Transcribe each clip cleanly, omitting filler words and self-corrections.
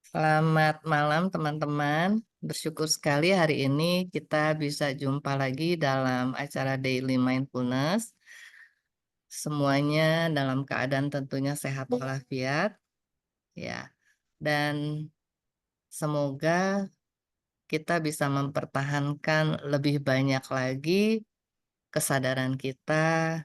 Selamat malam teman-teman. Bersyukur sekali hari ini kita bisa jumpa lagi dalam acara Daily Mindfulness. Semuanya dalam keadaan tentunya sehat walafiat ya. Dan semoga kita bisa mempertahankan lebih banyak lagi kesadaran kita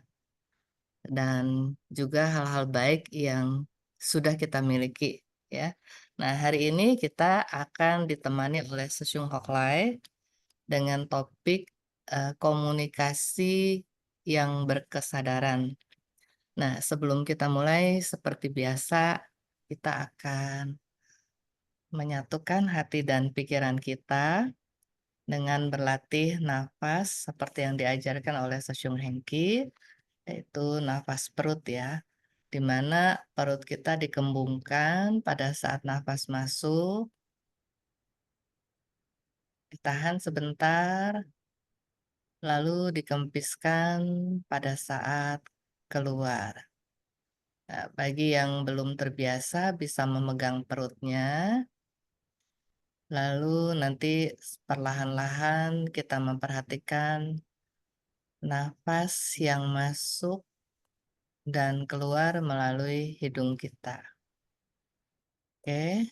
dan juga hal-hal baik yang sudah kita miliki ya. Nah, hari ini kita akan ditemani oleh Sesiung Hoklai dengan topik, komunikasi yang berkesadaran. Nah, sebelum kita mulai seperti biasa, kita akan menyatukan hati dan pikiran kita dengan berlatih nafas seperti yang diajarkan oleh Sesiung Hengki, yaitu nafas perut ya, di mana perut kita dikembungkan pada saat nafas masuk, ditahan sebentar, lalu dikempiskan pada saat keluar. Nah, bagi yang belum terbiasa bisa memegang perutnya, lalu nanti perlahan-lahan kita memperhatikan nafas yang masuk dan keluar melalui hidung kita. Oke,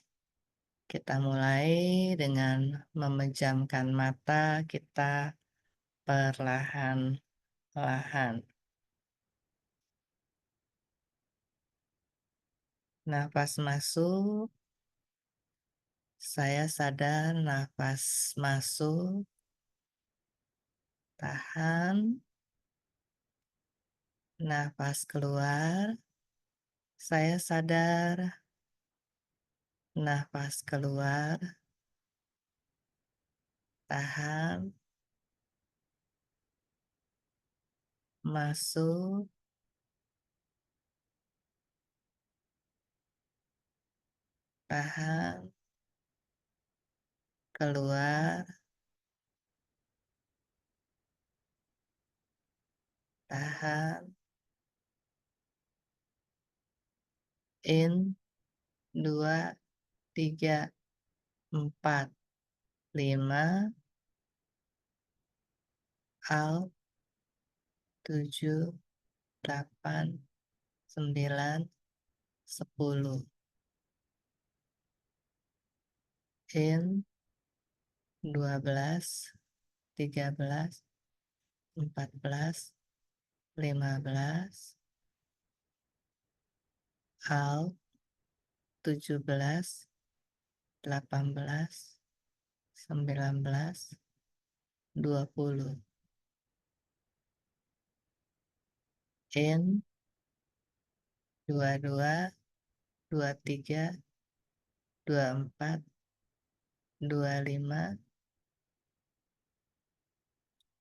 kita mulai dengan memejamkan mata kita perlahan-lahan. Nafas masuk, saya sadar nafas masuk, tahan, nafas keluar, saya sadar, nafas keluar, tahan, masuk, tahan, keluar, tahan, in, 2, 3, 4, 5, out, 7, 8, 9, 10. In, 12, 13, 14, 15, out, 17, 18, 19, 20. In, 22, 23, 24, 25,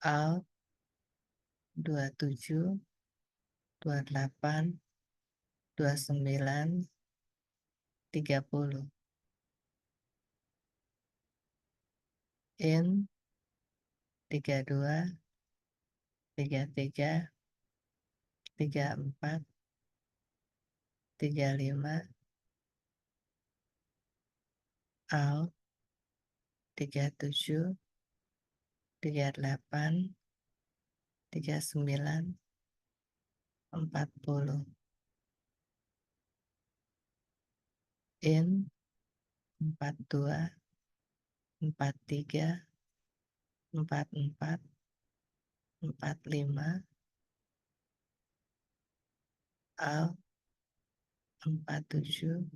out, 27, 28, 29, 30. In, 32, 33, 34, 35, out, 37, 38, 39, 40. In, 42, 43, 44, 45, out, 47,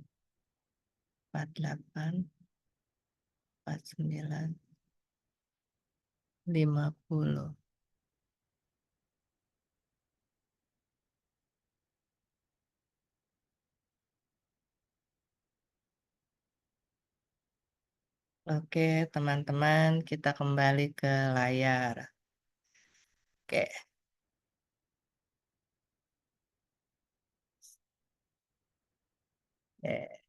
48, 49, 50. Oke, teman-teman, kita kembali ke layar. Oke, oke.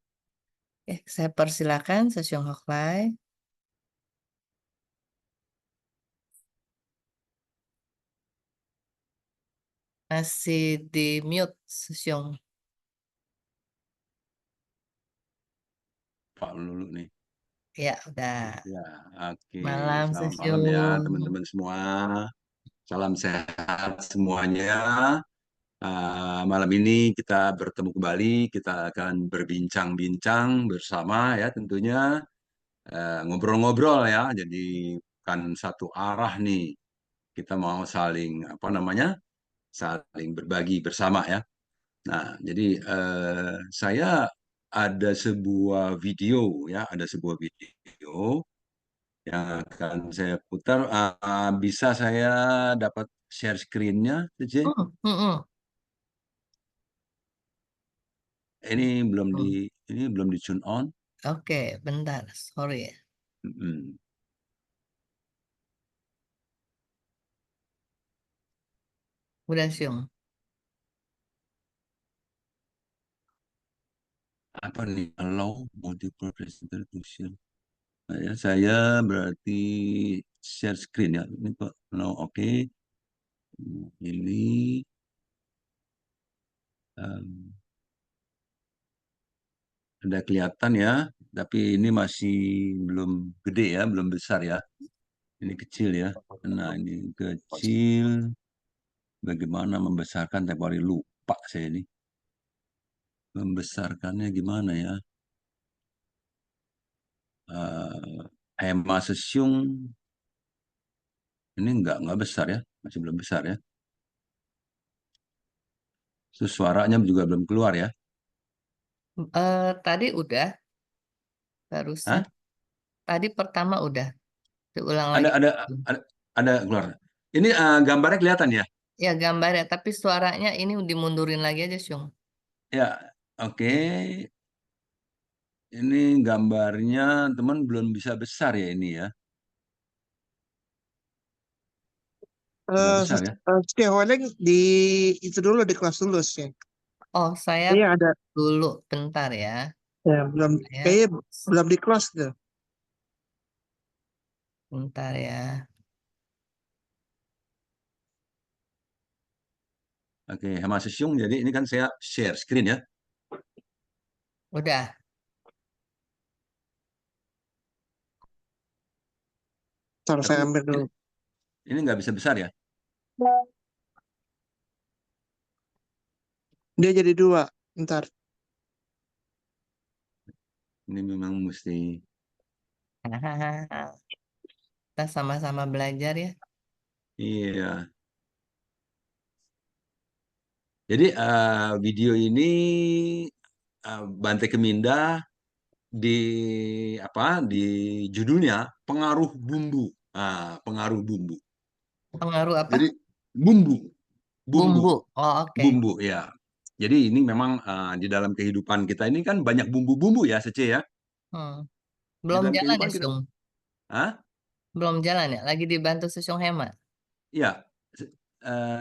Saya persilakan Sesiong Hoklai. Masih di mute, Sesiong. Pak Lulu nih. Ya, udah. Ya, oke. Malam, Selamat malam ya Susyung. teman-teman semua. Salam sehat semuanya. Malam ini kita bertemu kembali. Kita akan berbincang-bincang bersama ya tentunya. Ngobrol-ngobrol ya. Jadi bukan satu arah nih. Kita mau saling apa namanya? Saling berbagi bersama ya. Nah, jadi saya ada sebuah video ya, ada sebuah video yang akan saya putar. Bisa saya dapat share screen-nya, Cici? Hmm, hmm, hmm. Ini belum di Hmm. ini belum di tune on. Oke, bentar. Sorry ya. Mm-mm. Udah, Syung. Apa nih? Allow multiple presenter to share. Nah, ya, saya berarti share screen ya. Ini Pak. No, oke. Ini em, ada kelihatan ya, tapi ini masih belum gede ya, belum besar ya. Ini kecil ya. Nah, ini kecil. Bagaimana membesarkan tiap hari lupa saya ini. Membesarkannya gimana ya? Hema Sesiung ini nggak besar ya, masih belum besar ya. Terus suaranya juga belum keluar ya. Tadi udah, barusan. Hah? Tadi pertama udah. Diulang Ada lagi. ada ada, ada keluar. Ini gambarnya kelihatan ya? Ya, gambar ya. Tapi suaranya ini dimundurin lagi aja, Syung. Ya, oke. Ini gambarnya teman belum bisa besar ya ini ya. Nggak besar ya. Setiap orang di itu dulu di kelas dulu sih. Oh, saya Iya ada dulu. Bentar ya. ya belum Saya, kayaknya belum di kelas tuh. bentar ya. Oke, Hema Sesiung. Jadi ini kan saya share screen ya. Udah. Ntar Tapi saya ambil ini, dulu. ini nggak bisa besar ya. Dia jadi dua. Ntar. Ini memang mesti. Kita sama-sama belajar ya. Iya. Jadi video ini Bante Keminda di apa di judulnya pengaruh bumbu. Pengaruh bumbu. Pengaruh apa? Jadi bumbu, bumbu, Bumbu. Oh, oke. bumbu ya. Jadi ini memang di dalam kehidupan kita ini kan banyak bumbu-bumbu ya, Sece ya. Hmm. Di Belum dalam jalan ya, kehidupan kita, Syung? ah, Belum jalan ya? Lagi dibantu Susyung Hema. ya,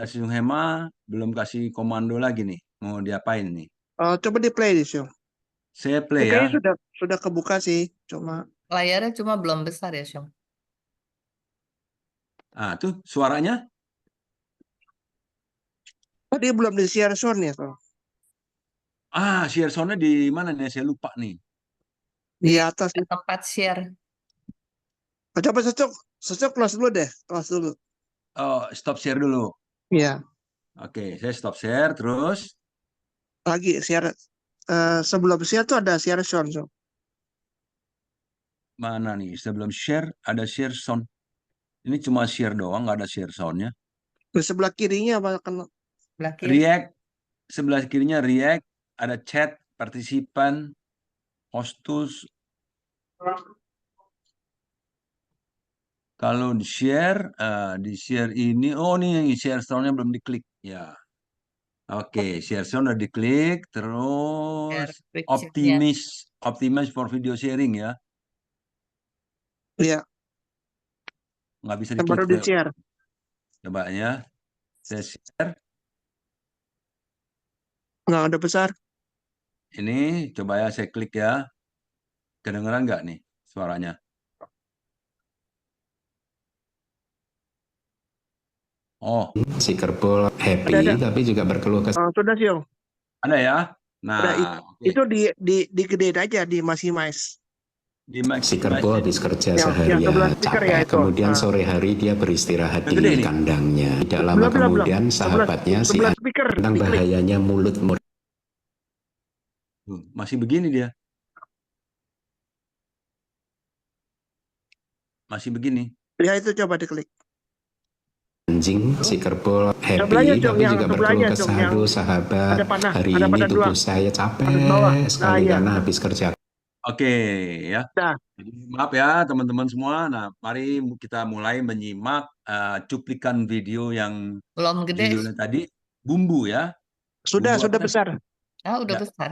Sung Hema belum kasih komando lagi nih. Mau diapain nih? Coba di play di show. Saya Ya, play kayaknya ya. sudah kebuka sih. Cuma Layarnya cuma belum besar ya, Syung? Tuh suaranya. tadi belum di share sound ya kalau Share sound-nya di mana nih? Saya lupa nih. Di di atas sih. tempat share. Coba cocok cocok kelas dulu deh, kelas dulu. Oh, stop share dulu. Iya. Oke, saya stop share terus. Lagi share sebelum share tuh ada share sound. So. Mana nih? Sebelum share ada share sound. Ini cuma share doang, nggak ada share soundnya. Di sebelah kirinya apa kan? Sebelah kiri. React, sebelah kirinya react, ada chat, partisipan, hostus. Kalau di share ini, oh nih share soundnya belum diklik. Ya, oke, share sound udah diklik, terus Share picture-nya. optimize for video sharing ya. Iya, Nggak bisa yang diklik. baru di share. Coba ya, saya share. Nggak ada besar. Ini coba ya saya klik ya. Kedengeran nggak nih suaranya? Oh, Si Kerpul Ada. happy tapi juga berkeluh kesah. Sudah sih, Om. ada ya. Udah Nah, oke. itu digedein aja di Maximize. Di Max Si Kerbo habis kerja yang seharian sebelah speaker ya capek, itu. kemudian Nah, sore hari dia beristirahat yang gede di nih. kandangnya. Tidak lama belum. kemudian sahabatnya si Sebelah speaker tentang diklik. bahayanya mulut Tuh, masih begini dia. Masih begini. Ya itu coba diklik. anjing. Si Kerbo Sebelahnya, happy Cung, tapi yang juga sebelahnya, berkeluh Cung, kesah, yang aduh sahabat, ada panah, hari ada ini panah tubuh dua. saya Panah bawah. capek sekali Nah, iya. karena habis kerja. Oke, ya. Nah, Jadi, maaf ya teman-teman semua. Nah, mari kita mulai menyimak cuplikan video yang Belum gede. judulnya tadi Bumbu ya. sudah Bumbu apa tadi? besar. Ah, udah Ya. besar.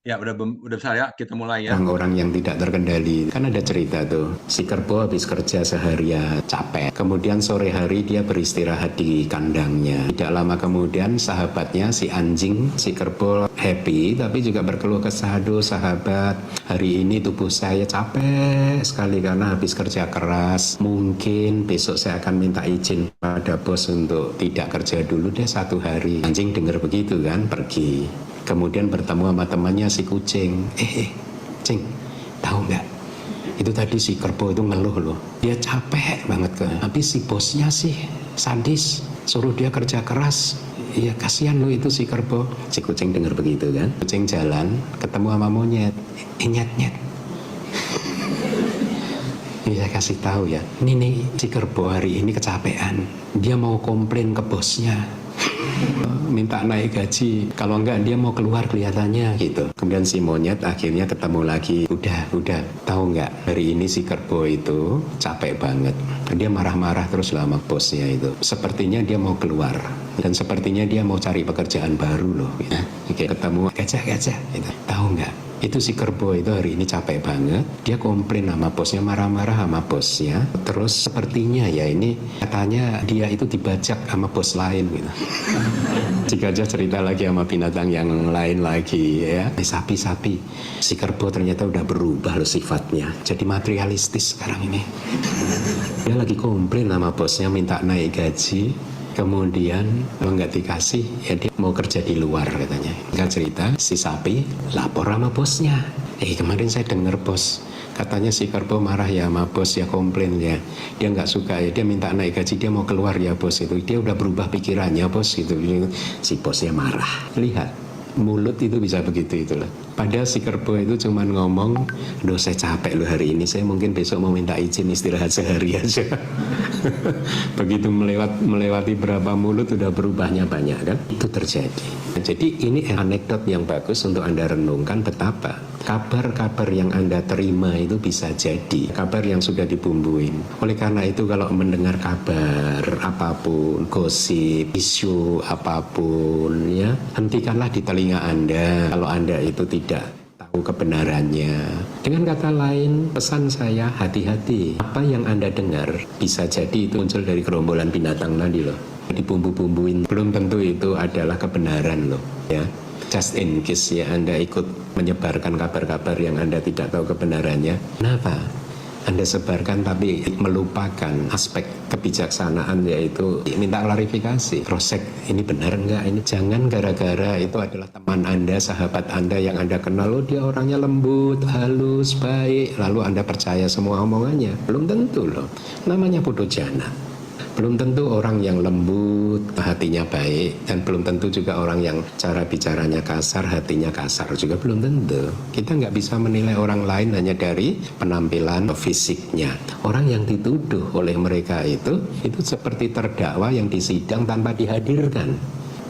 Ya, udah besar ya. Kita mulai ya. Orang-orang yang tidak terkendali. Kan ada cerita tuh, si Kerbo habis kerja seharian capek, kemudian sore hari dia beristirahat di kandangnya. Tidak lama kemudian sahabatnya si anjing, si Kerbo happy tapi juga berkeluh kesah, aduh sahabat, hari ini tubuh saya capek sekali karena habis kerja keras, mungkin besok saya akan minta izin pada bos untuk tidak kerja dulu deh 1 hari. Anjing dengar begitu kan, pergi. Kemudian bertemu sama temannya si kucing. Cing, tahu nggak? Itu tadi si Kerbo itu ngeluh loh. Dia capek banget tapi si bosnya sih sadis, suruh dia kerja keras. Iya kasihan loh itu si Kerbo. Si kucing dengar begitu kan. Kucing jalan ketemu sama monyet. Nyet. Ini saya kasih tahu ya. Ini nih si Kerbo hari ini kecapean. Dia mau komplain ke bosnya. Minta naik gaji, kalau enggak dia mau keluar kelihatannya gitu. Kemudian si monyet akhirnya ketemu lagi. Udah tahu enggak, hari ini si Kerbo itu capek banget, dia marah-marah terus sama bosnya itu. Sepertinya dia mau keluar dan sepertinya dia mau cari pekerjaan baru loh gitu. Oke, ketemu gajah gitu. Tahu enggak, itu si Kerbo itu hari ini capek banget, dia komplain sama bosnya, marah-marah sama bosnya. Terus sepertinya ya ini katanya dia itu dibajak sama bos lain gitu. Si gajah cerita lagi sama binatang yang lain lagi ya. Sapi. Si Kerbo ternyata udah berubah loh sifatnya. Jadi materialistis sekarang ini. Dia lagi komplain sama bosnya minta naik gaji. Kemudian kalau nggak dikasih ya dia mau kerja di luar katanya. Nggak cerita si sapi lapor sama bosnya. Kemarin saya dengar bos katanya si Kerbo marah ya sama bos ya, komplain ya, dia nggak suka ya, dia minta naik gaji, dia mau keluar ya bos itu, dia udah berubah pikirannya bos gitu. Si bosnya marah. Lihat mulut itu bisa begitu itulah. Padahal si Kerbo itu cuman ngomong, aduh saya capek loh hari ini, saya mungkin besok mau minta izin istirahat sehari aja. Begitu melewati berapa mulut udah berubahnya banyak kan, itu terjadi. Jadi ini anekdot yang bagus untuk Anda renungkan betapa kabar-kabar yang Anda terima itu bisa jadi kabar yang sudah dibumbuin. Oleh karena itu kalau mendengar kabar apapun, gosip, isu apapun ya, hentikanlah di telinga Anda kalau Anda itu tidak tahu kebenarannya. Dengan kata lain, pesan saya hati-hati. Apa yang Anda dengar bisa jadi itu muncul dari gerombolan binatang tadi loh. Dibumbu-bumbuin, belum tentu itu adalah kebenaran loh ya. Just in case ya Anda ikut menyebarkan kabar-kabar yang Anda tidak tahu kebenarannya. Kenapa? Anda sebarkan tapi melupakan aspek kebijaksanaan, yaitu minta klarifikasi, cross check ini benar enggak ini. Jangan gara-gara itu adalah teman Anda, sahabat Anda yang Anda kenal, oh dia orangnya lembut, halus, baik, lalu Anda percaya semua omongannya. Belum tentu loh, namanya bodoh jana. Belum tentu orang yang lembut hatinya baik, dan belum tentu juga orang yang cara bicaranya kasar hatinya kasar juga belum tentu. Kita nggak bisa menilai orang lain hanya dari penampilan fisiknya. Orang yang dituduh oleh mereka itu seperti terdakwa yang disidang tanpa dihadirkan,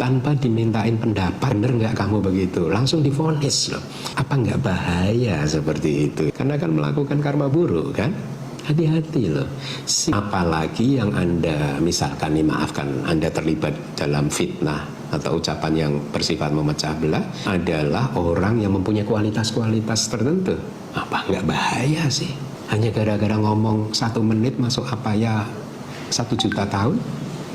tanpa dimintain pendapat, bener nggak kamu begitu, langsung divonis loh. Apa nggak bahaya seperti itu? Karena kan melakukan karma buruk kan. Hati-hati loh. Apalagi yang Anda misalkan nih, maafkan, Anda terlibat dalam fitnah atau ucapan yang bersifat memecah belah, adalah orang yang mempunyai kualitas-kualitas tertentu. Apa nggak bahaya sih? Hanya gara-gara ngomong 1 menit masuk apa ya 1 juta tahun?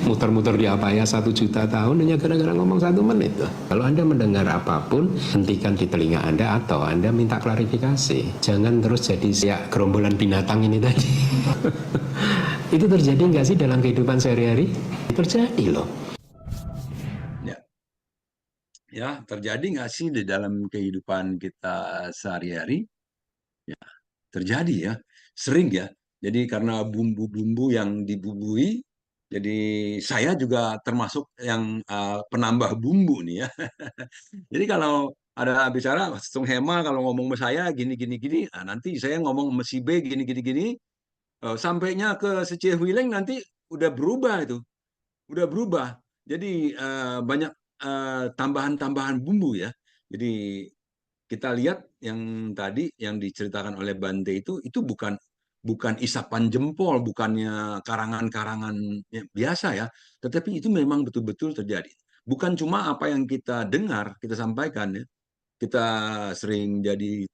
Muter-muter di apa ya 1 juta tahun hanya gara-gara ngomong 1 menit. Kalau Anda mendengar apapun, hentikan di telinga Anda atau Anda minta klarifikasi. Jangan terus jadi ya gerombolan binatang ini tadi. Itu terjadi nggak sih dalam kehidupan sehari-hari? Terjadi loh. Ya, terjadi nggak sih di dalam kehidupan kita sehari-hari? Ya, terjadi ya, sering ya. Jadi karena bumbu-bumbu yang dibumbui, jadi saya juga termasuk yang penambah bumbu nih ya. Jadi kalau ada bicara Sung Hema kalau ngomong sama saya gini gini gini, nanti saya ngomong sama si B gini gini gini, sampainya ke si Cihwileng nanti udah berubah itu, udah berubah. Jadi banyak tambahan-tambahan bumbu ya. Jadi kita lihat yang tadi yang diceritakan oleh Bante itu bukan isapan jempol, bukannya karangan-karangan biasa ya, tetapi itu memang betul-betul terjadi. Bukan cuma apa yang kita dengar, kita sampaikan ya, kita sering jadi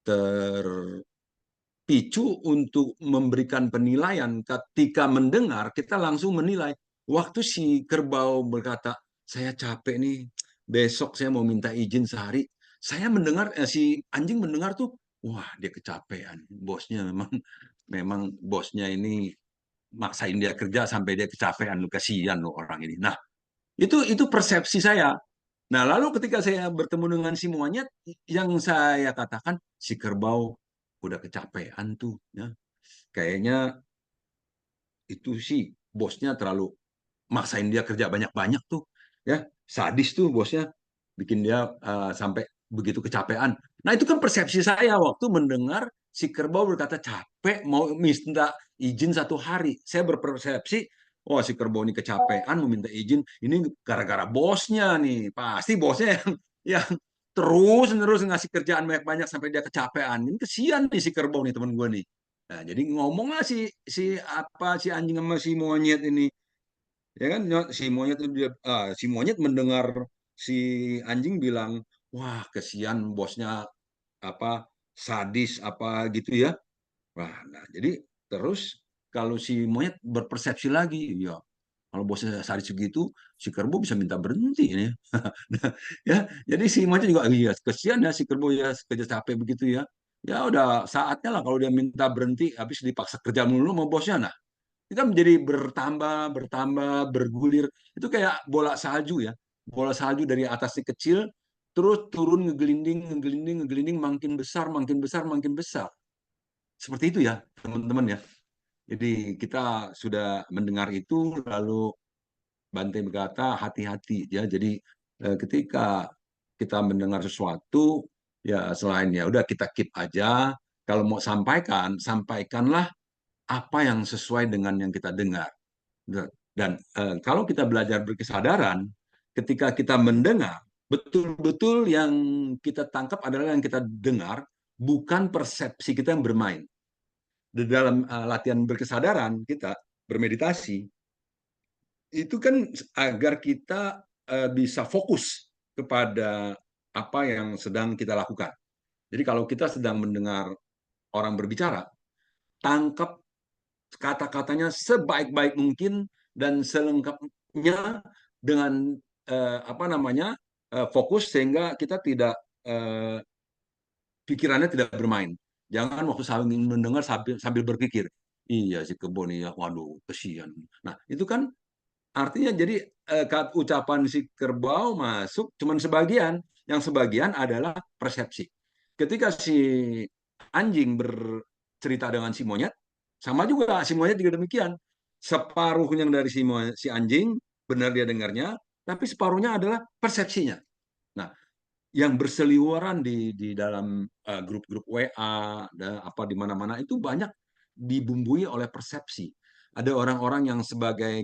terpicu untuk memberikan penilaian. Ketika mendengar, kita langsung menilai. Waktu si kerbau berkata, saya capek nih, besok saya mau minta izin sehari. Saya mendengar, si anjing mendengar tuh, wah dia kecapean. Bosnya memang bosnya ini maksain dia kerja sampai dia kecapean, lu kasihan lu orang ini. Nah, itu persepsi saya. Nah, lalu ketika saya bertemu dengan si monyet, yang saya katakan si kerbau udah kecapean tuh, ya. Kayaknya itu sih bosnya terlalu maksain dia kerja banyak-banyak tuh, ya. Sadis tuh bosnya, bikin dia sampai begitu kecapean. Nah, itu kan persepsi saya waktu mendengar si kerbau berkata capek mau minta izin 1 hari. Saya berpersepsi, oh si kerbau ini kecapean mau minta izin, ini gara-gara bosnya nih. Pasti bosnya yang terus ngasih kerjaan banyak-banyak sampai dia kecapean. Ini kesian nih si kerbau nih teman gue nih. Nah, jadi ngomonglah si anjing sama si monyet ini, ya kan si monyet mendengar si anjing bilang, wah kesian bosnya apa sadis apa gitu ya. Wah, nah jadi terus kalau si monyet berpersepsi lagi, ya kalau bosnya sadis segitu, si kerbau bisa minta berhenti ini. Ya, jadi si monyet juga iya kesian ya si kerbau ya kerja capek begitu ya. Ya udah saatnya lah kalau dia minta berhenti habis dipaksa kerja mulu sama bosnya. Nah, kita menjadi bertambah, bergulir. Itu kayak bola salju ya. Bola salju dari atas si kecil, terus turun ngegelinding, makin besar, makin besar, makin besar. Seperti itu ya, teman-teman ya. Jadi kita sudah mendengar itu, lalu Bante berkata hati-hati ya. Jadi ketika kita mendengar sesuatu, ya selain ya udah kita keep aja. Kalau mau sampaikan, sampaikanlah apa yang sesuai dengan yang kita dengar. Dan kalau kita belajar berkesadaran, ketika kita mendengar, betul-betul yang kita tangkap adalah yang kita dengar, bukan persepsi kita yang bermain. Di dalam latihan berkesadaran kita, bermeditasi, itu kan agar kita bisa fokus kepada apa yang sedang kita lakukan. Jadi kalau kita sedang mendengar orang berbicara, tangkap kata-katanya sebaik-baik mungkin dan selengkapnya dengan fokus sehingga kita tidak pikirannya tidak bermain. Jangan waktu sambil mendengar sambil berpikir, iya si kebun ya, waduh kesian. Nah itu kan artinya jadi ucapan si kerbau masuk cuman sebagian, yang sebagian adalah persepsi. Ketika si anjing bercerita dengan si monyet, sama juga si monyet juga demikian. Separuh yang dari si anjing benar dia dengarnya, tapi separuhnya adalah persepsinya. Nah, yang berseliweran di dalam grup-grup WA dan apa di mana-mana itu banyak dibumbui oleh persepsi. Ada orang-orang yang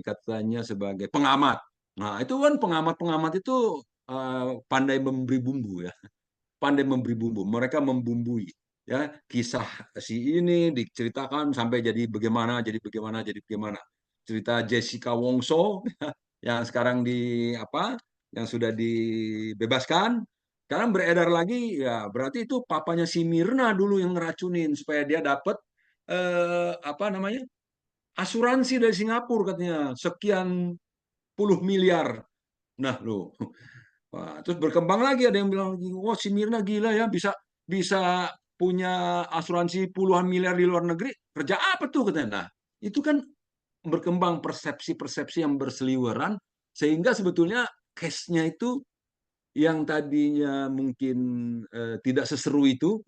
katanya sebagai pengamat. Nah, itu kan pengamat itu pandai memberi bumbu ya. Pandai memberi bumbu. Mereka membumbui ya kisah si ini diceritakan sampai jadi bagaimana, jadi bagaimana, jadi bagaimana. Cerita Jessica Wongso yang sekarang yang sudah dibebaskan, sekarang beredar lagi ya berarti itu papanya si Mirna dulu yang ngeracunin supaya dia dapat asuransi dari Singapura katanya sekian puluh miliar. Nah, loh. Wah, terus berkembang lagi ada yang bilang, "Wah, si Mirna gila ya bisa bisa punya asuransi puluhan miliar di luar negeri. Kerja apa tuh?" katanya. Nah, itu kan berkembang persepsi-persepsi yang berseliweran sehingga sebetulnya case-nya itu yang tadinya mungkin tidak seseru itu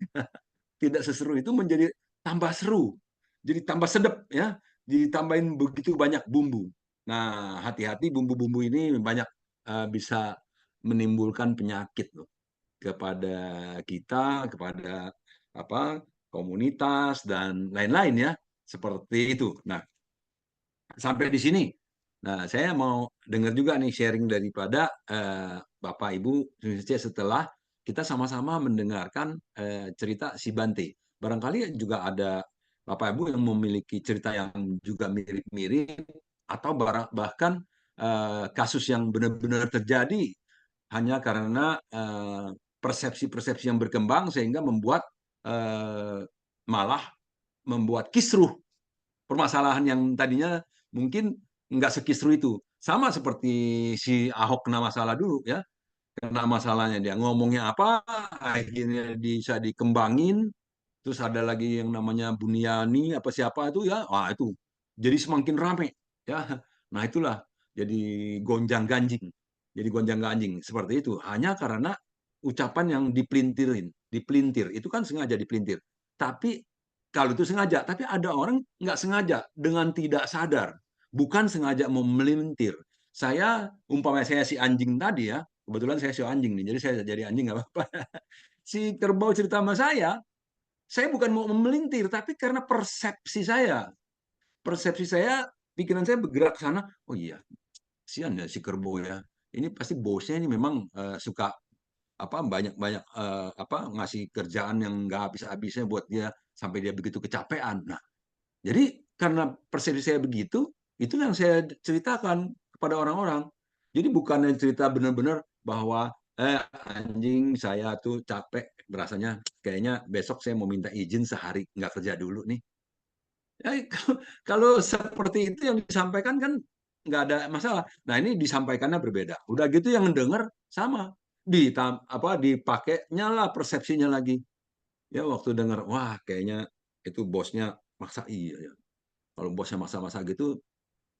tidak seseru itu menjadi tambah seru, jadi tambah sedap ya, ditambahin begitu banyak bumbu. Nah, hati-hati bumbu-bumbu ini banyak bisa menimbulkan penyakit loh kepada kita, kepada apa komunitas dan lain-lain ya, seperti itu. Nah, sampai di sini. Nah, saya mau dengar juga nih sharing daripada Bapak Ibu setelah kita sama-sama mendengarkan cerita si Bante. Barangkali juga ada Bapak Ibu yang memiliki cerita yang juga mirip-mirip atau bahkan kasus yang benar-benar terjadi hanya karena persepsi-persepsi yang berkembang sehingga membuat malah membuat kisruh permasalahan yang tadinya mungkin nggak sekisru itu. Sama seperti si Ahok kena masalah dulu ya, kena masalahnya dia ngomongnya apa, akhirnya bisa dikembangin, terus ada lagi yang namanya Buniani apa siapa itu ya, wah itu jadi semakin rame ya. Nah itulah jadi gonjang-ganjing, jadi gonjang-ganjing seperti itu hanya karena ucapan yang dipelintir itu kan sengaja dipelintir. Tapi kalau itu sengaja, tapi ada orang nggak sengaja dengan tidak sadar, bukan sengaja mau melintir. Saya umpamanya saya si anjing tadi ya, kebetulan saya si anjing nih, jadi saya jadi anjing nggak apa-apa. Si kerbau cerita sama saya bukan mau memelintir, tapi karena persepsi saya, pikiran saya bergerak ke sana. Oh iya, kasihan ya si kerbau ya. Ini pasti bosnya ini memang suka apa banyak-banyak apa ngasih kerjaan yang nggak habis-habisnya buat dia sampai dia begitu kecapean. Nah, jadi karena persepsi saya begitu, itu yang saya ceritakan kepada orang-orang. Jadi bukannya cerita benar-benar bahwa anjing saya tuh capek, rasanya kayaknya besok saya mau minta izin sehari nggak kerja dulu nih. Kalau seperti itu yang disampaikan kan nggak ada masalah. Nah ini disampaikannya berbeda. Udah gitu yang mendengar sama, dipakainya lah persepsinya lagi. Ya waktu dengar, wah kayaknya itu bosnya maksa iya ya. Kalau bosnya maksa-maksa gitu,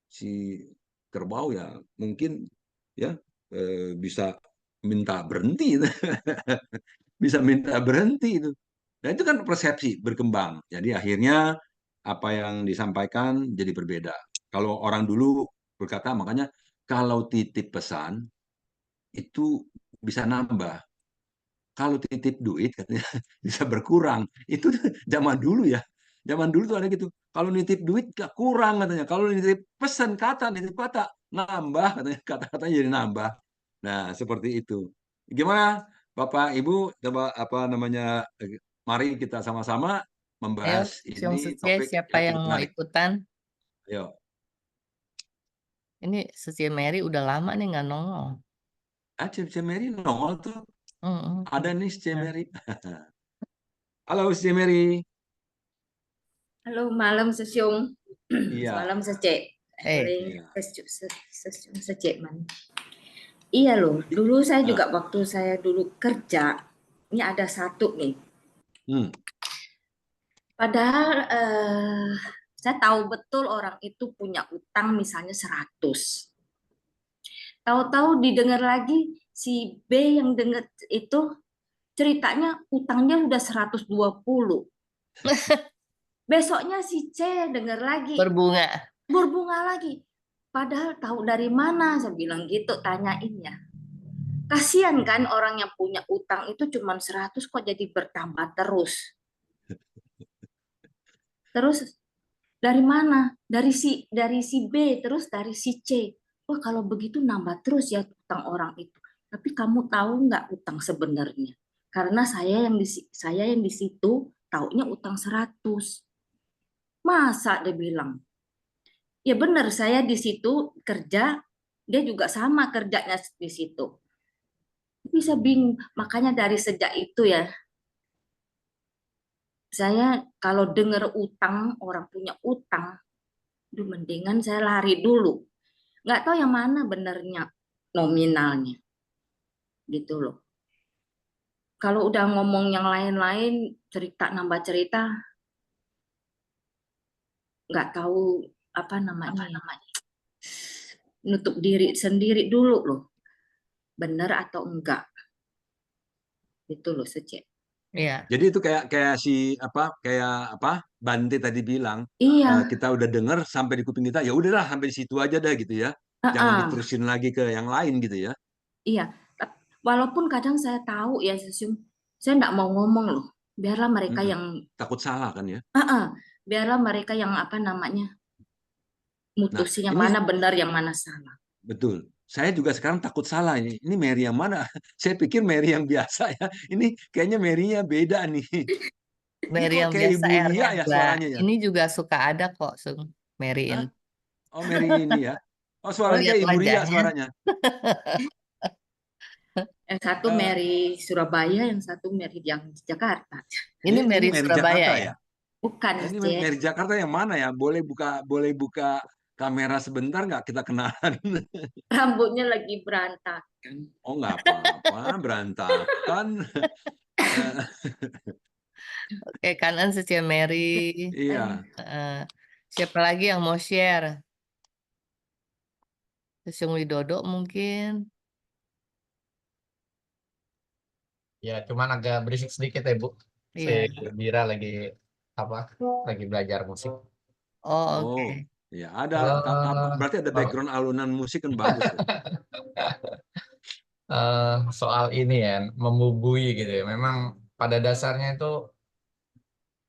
si kerbau ya mungkin ya bisa minta berhenti, bisa minta berhenti itu. Nah itu kan persepsi berkembang. Jadi akhirnya apa yang disampaikan jadi berbeda. Kalau orang dulu berkata, makanya kalau titip pesan itu bisa nambah. Kalau titip duit katanya bisa berkurang. Itu zaman dulu ya. Zaman dulu tuh ada gitu. Kalau nitip duit gak kurang katanya. Kalau nitip pesan kata, nitip kata nambah katanya. Kata-katanya jadi nambah. Nah, seperti itu. Gimana Bapak Ibu coba apa namanya mari kita sama-sama Ayo, membahas Siung ini Sucie, topik siapa yang yang cukup mau menarik. ikutan? Ayo. Ini Sucie Mary udah lama nih nggak nongol. Cici Mary nongol tuh. Mm-mm. Ada nih Cici Nah, Mary. Halo Cici Mary. Halo, malam Sesiung. Iya. Malam Secek. eh, Iya. Sesiung Secek man. Iya loh, dulu saya Ah. juga waktu saya dulu kerja, ini ada satu nih. Padahal saya tahu betul orang itu punya utang misalnya 100. Tahu-tahu didengar lagi si B yang dengar itu ceritanya utangnya udah 120. Besoknya si C dengar lagi berbunga lagi. Padahal tahu dari mana, saya bilang gitu, tanyain ya. Kasihan kan orang yang punya utang itu cuma 100 kok jadi bertambah terus. Terus dari mana? Dari si B, terus dari si C. Wah kalau begitu nambah terus ya utang orang itu. Tapi kamu tahu nggak utang sebenarnya? Karena saya yang di situ taunya utang 100. Masa dia bilang? Ya benar, saya di situ kerja, dia juga sama kerjanya di situ. Bisa bingung, makanya dari sejak itu ya, saya kalau dengar utang, orang punya utang, mendingan saya lari dulu. Nggak tahu yang mana benernya nominalnya, gitu loh. Kalau udah ngomong yang lain-lain, nambah cerita, nggak tahu apa namanya. Nutup diri sendiri dulu loh. Bener atau enggak. Itu loh Secek. Iya, Jadi itu kayak Bante tadi bilang, Iya, kita udah denger sampai di kuping kita, ya udahlah sampai di situ aja dah gitu ya. Jangan heeh, diterusin lagi ke yang lain gitu ya. iya. Walaupun kadang saya tahu ya, saya nggak mau ngomong loh. Biarlah mereka Mm-mm. yang, Takut salah kan ya. heeh, biarlah mereka yang apa namanya, Nah, mutusin yang ini mana benar, yang mana salah. betul. Saya juga sekarang takut salah ini. Ini Mary yang mana? Saya pikir Mary yang biasa ya. Ini kayaknya Mary-nya beda nih. Ini Mary kok yang kayak biasa Ibu R-nya Lia ya enggak. suaranya ya? Ini juga suka ada kok, Mary Hah? ini. Oh, Mary ini ya. Oh, Oh, suaranya lihat kayak Ibu Lia wajahnya. suaranya. Yang satu Eh, Mary Surabaya, yang satu Mary yang Jakarta. Ini ini Mary Mary Surabaya Jakarta ya? ya? Bukan, Ini Cek. Mary Jakarta yang mana ya? Boleh buka kamera sebentar nggak kita kenalan? Rambutnya lagi berantakan. Oh, nggak apa-apa, berantakan. Eh, Oke, kanan Cece Mary. iya. Eh, siapa lagi yang mau share? Susung Widodo mungkin. Ya, cuman agak berisik sedikit ya, Bu. Si Iya. Bira lagi apa? Lagi belajar musik. Oh, Oh, oke. ya ada. Eh, Berarti ada oh, background alunan musik kan bagus tuh. soal ini ya, membubui gitu ya. Memang pada dasarnya itu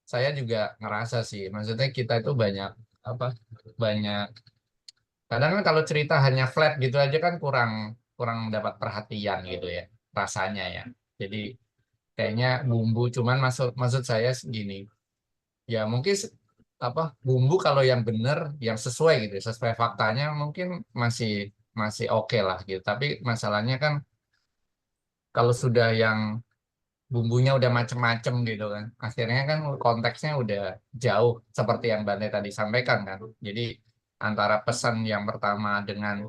saya juga ngerasa sih. Maksudnya kita itu banyak apa? Banyak. Kadang kan kalau cerita hanya flat gitu aja kan kurang kurang mendapat perhatian gitu ya rasanya ya. Jadi kayaknya bumbu cuman maksud maksud saya gini. Ya mungkin apa bumbu kalau yang benar yang sesuai gitu sesuai faktanya mungkin masih masih oke lah gitu tapi masalahnya kan kalau sudah yang bumbunya udah macem-macem gitu kan akhirnya kan konteksnya udah jauh seperti yang Bante tadi sampaikan kan jadi antara pesan yang pertama dengan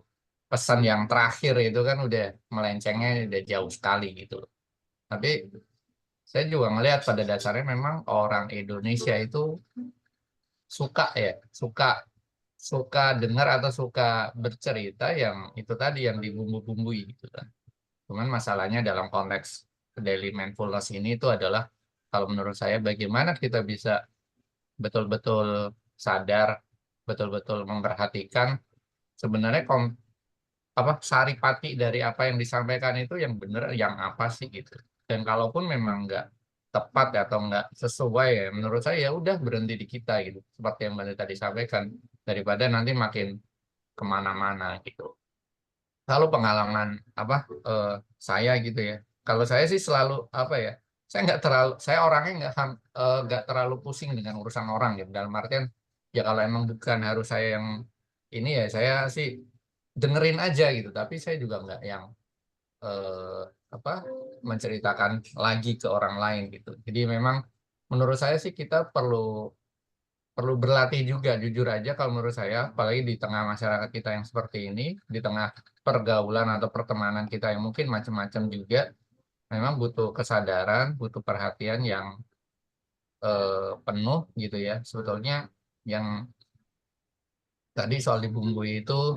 pesan yang terakhir itu kan udah melencengnya udah jauh sekali gitu tapi saya juga ngelihat pada dasarnya memang orang Indonesia itu suka ya suka suka dengar atau suka bercerita yang itu tadi yang dibumbu-bumbui gitu kan. Cuman masalahnya dalam konteks daily mindfulness ini itu adalah kalau menurut saya bagaimana kita bisa betul-betul sadar, betul-betul memperhatikan sebenarnya apa saripati dari apa yang disampaikan itu yang benar yang apa sih gitu. Dan kalaupun memang nggak tepat ya, atau nggak sesuai ya, menurut saya ya udah berhenti di kita gitu. Seperti yang Mbak tadi sampaikan daripada nanti makin kemana-mana gitu. Kalau pengalaman apa eh, saya gitu ya. Kalau saya sih selalu apa ya? Saya nggak terlalu, saya orangnya nggak terlalu pusing dengan urusan orang gitu. Dalam artian ya kalau emang bukan harus saya yang ini ya saya sih dengerin aja gitu. Tapi saya juga nggak yang eh, apa menceritakan lagi ke orang lain gitu. Jadi memang menurut saya sih kita perlu perlu berlatih juga jujur aja kalau menurut saya apalagi di tengah masyarakat kita yang seperti ini di tengah pergaulan atau pertemanan kita yang mungkin macam-macam juga memang butuh kesadaran butuh perhatian yang penuh gitu ya sebetulnya yang tadi soal dibumbui itu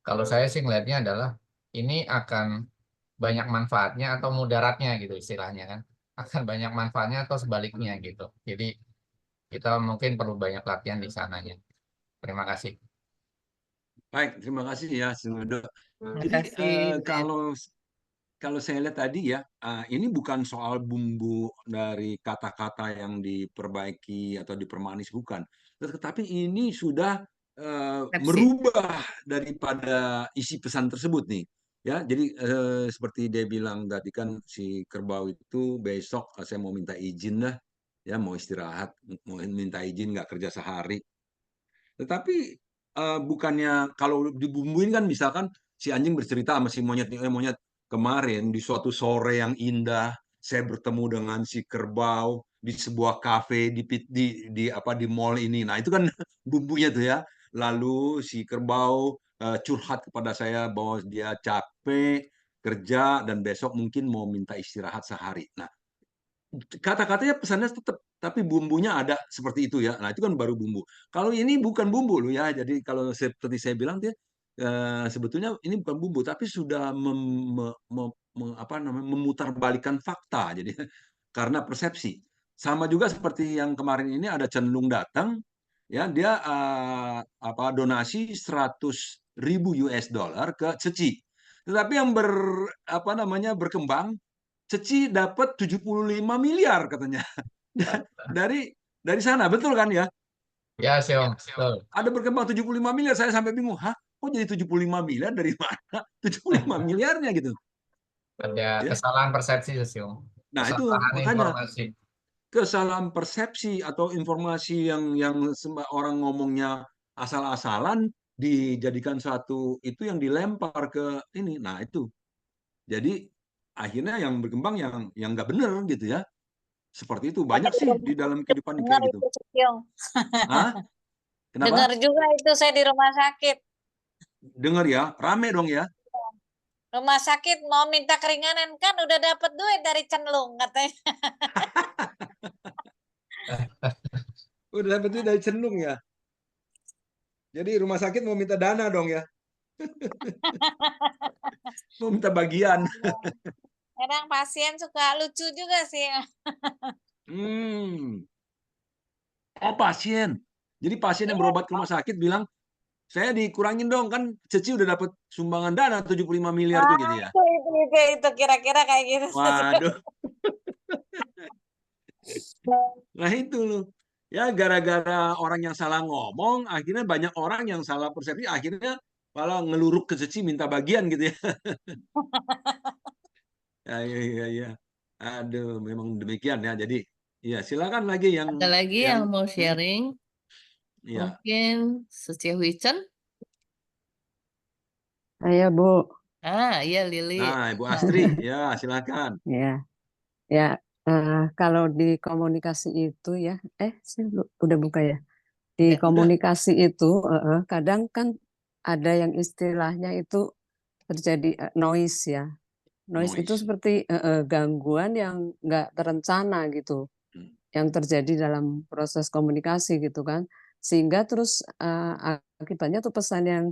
kalau saya sih ngelihatnya adalah ini akan banyak manfaatnya atau mudaratnya gitu istilahnya kan akan banyak manfaatnya atau sebaliknya gitu jadi kita mungkin perlu banyak latihan di sananya terima kasih. Baik, terima kasih ya, Sudo. Terima Jadi kasih, Ben. kalau saya lihat tadi ya, ini bukan soal bumbu dari kata-kata yang diperbaiki atau dipermanis, bukan. Tetapi ini sudah Persepsi. merubah daripada isi pesan tersebut nih. Ya, jadi seperti dia bilang tadi kan si kerbau itu besok saya mau minta izin dah, ya mau istirahat, mau minta izin nggak kerja sehari. Tetapi bukannya kalau dibumbuin kan misalkan si anjing bercerita sama si monyet, monyet kemarin di suatu sore yang indah saya bertemu dengan si kerbau di sebuah kafe di mall ini. Nah, itu kan bumbunya tuh ya. Lalu si kerbau curhat kepada saya bahwa dia capek kerja dan besok mungkin mau minta istirahat sehari. Nah, kata-katanya pesannya tetap, tapi bumbunya ada seperti itu ya. Nah, itu kan baru bumbu. Kalau ini bukan bumbu loh ya. Jadi kalau seperti saya bilang dia sebetulnya ini bukan bumbu, tapi sudah apa namanya, memutarbalikkan fakta. Jadi karena persepsi. Sama juga seperti yang kemarin ini ada cenderung datang, ya dia donasi 100.000 US dollar ke Ceci. Tetapi yang berkembang, Ceci dapat 75 miliar katanya dari sana, betul kan ya? Ya, Siong, betul. Ada berkembang 75 miliar, saya sampai bingung, hah? Kok jadi 75 miliar dari mana? 75 miliarnya gitu. Ada Ya. kesalahan persepsi, Siong. Nah, itu Kesalahan makanya informasi. kesalahan persepsi atau informasi yang orang ngomongnya asal-asalan dijadikan satu itu yang dilempar ke ini. Nah, itu. Jadi akhirnya yang berkembang yang nggak benar gitu ya. Seperti itu. Banyak sih di dalam kehidupan Dengar kayak gitu. itu, Ciong. Hah? Dengar Kenapa? juga itu saya di rumah sakit. Dengar ya, rame dong ya. Rumah sakit mau minta keringanan kan udah dapat duit dari Cenlung katanya. Udah dapat duit dari Cenlung ya. Jadi rumah sakit mau minta dana dong ya. Mau minta bagian. Kadang pasien suka lucu juga sih. Oh, pasien. Jadi pasien yang Iya, berobat ke rumah sakit bilang, saya dikurangin dong, kan Ceci udah dapat sumbangan dana 75 miliar tuh gitu ya. itu kira-kira kayak gitu. Waduh. Nah itu loh. Ya gara-gara orang yang salah ngomong, akhirnya banyak orang yang salah persepsi, akhirnya malah ngeluruk ke Ceci minta bagian gitu ya. Ya, ya. Aduh, memang demikian ya. Jadi, ya silakan lagi yang Ada lagi yang mau sharing? ya. Mungkin Suci Huicen? Saya Bu, Iya Lili. Nah, Ibu Astri, ya silakan. ya kalau di komunikasi itu ya, saya udah buka ya. Di Udah. komunikasi itu kadang kan ada yang istilahnya itu terjadi noise ya. Noise itu Noise. seperti gangguan yang nggak terencana gitu, yang terjadi dalam proses komunikasi gitu kan, sehingga terus akibatnya tuh pesan yang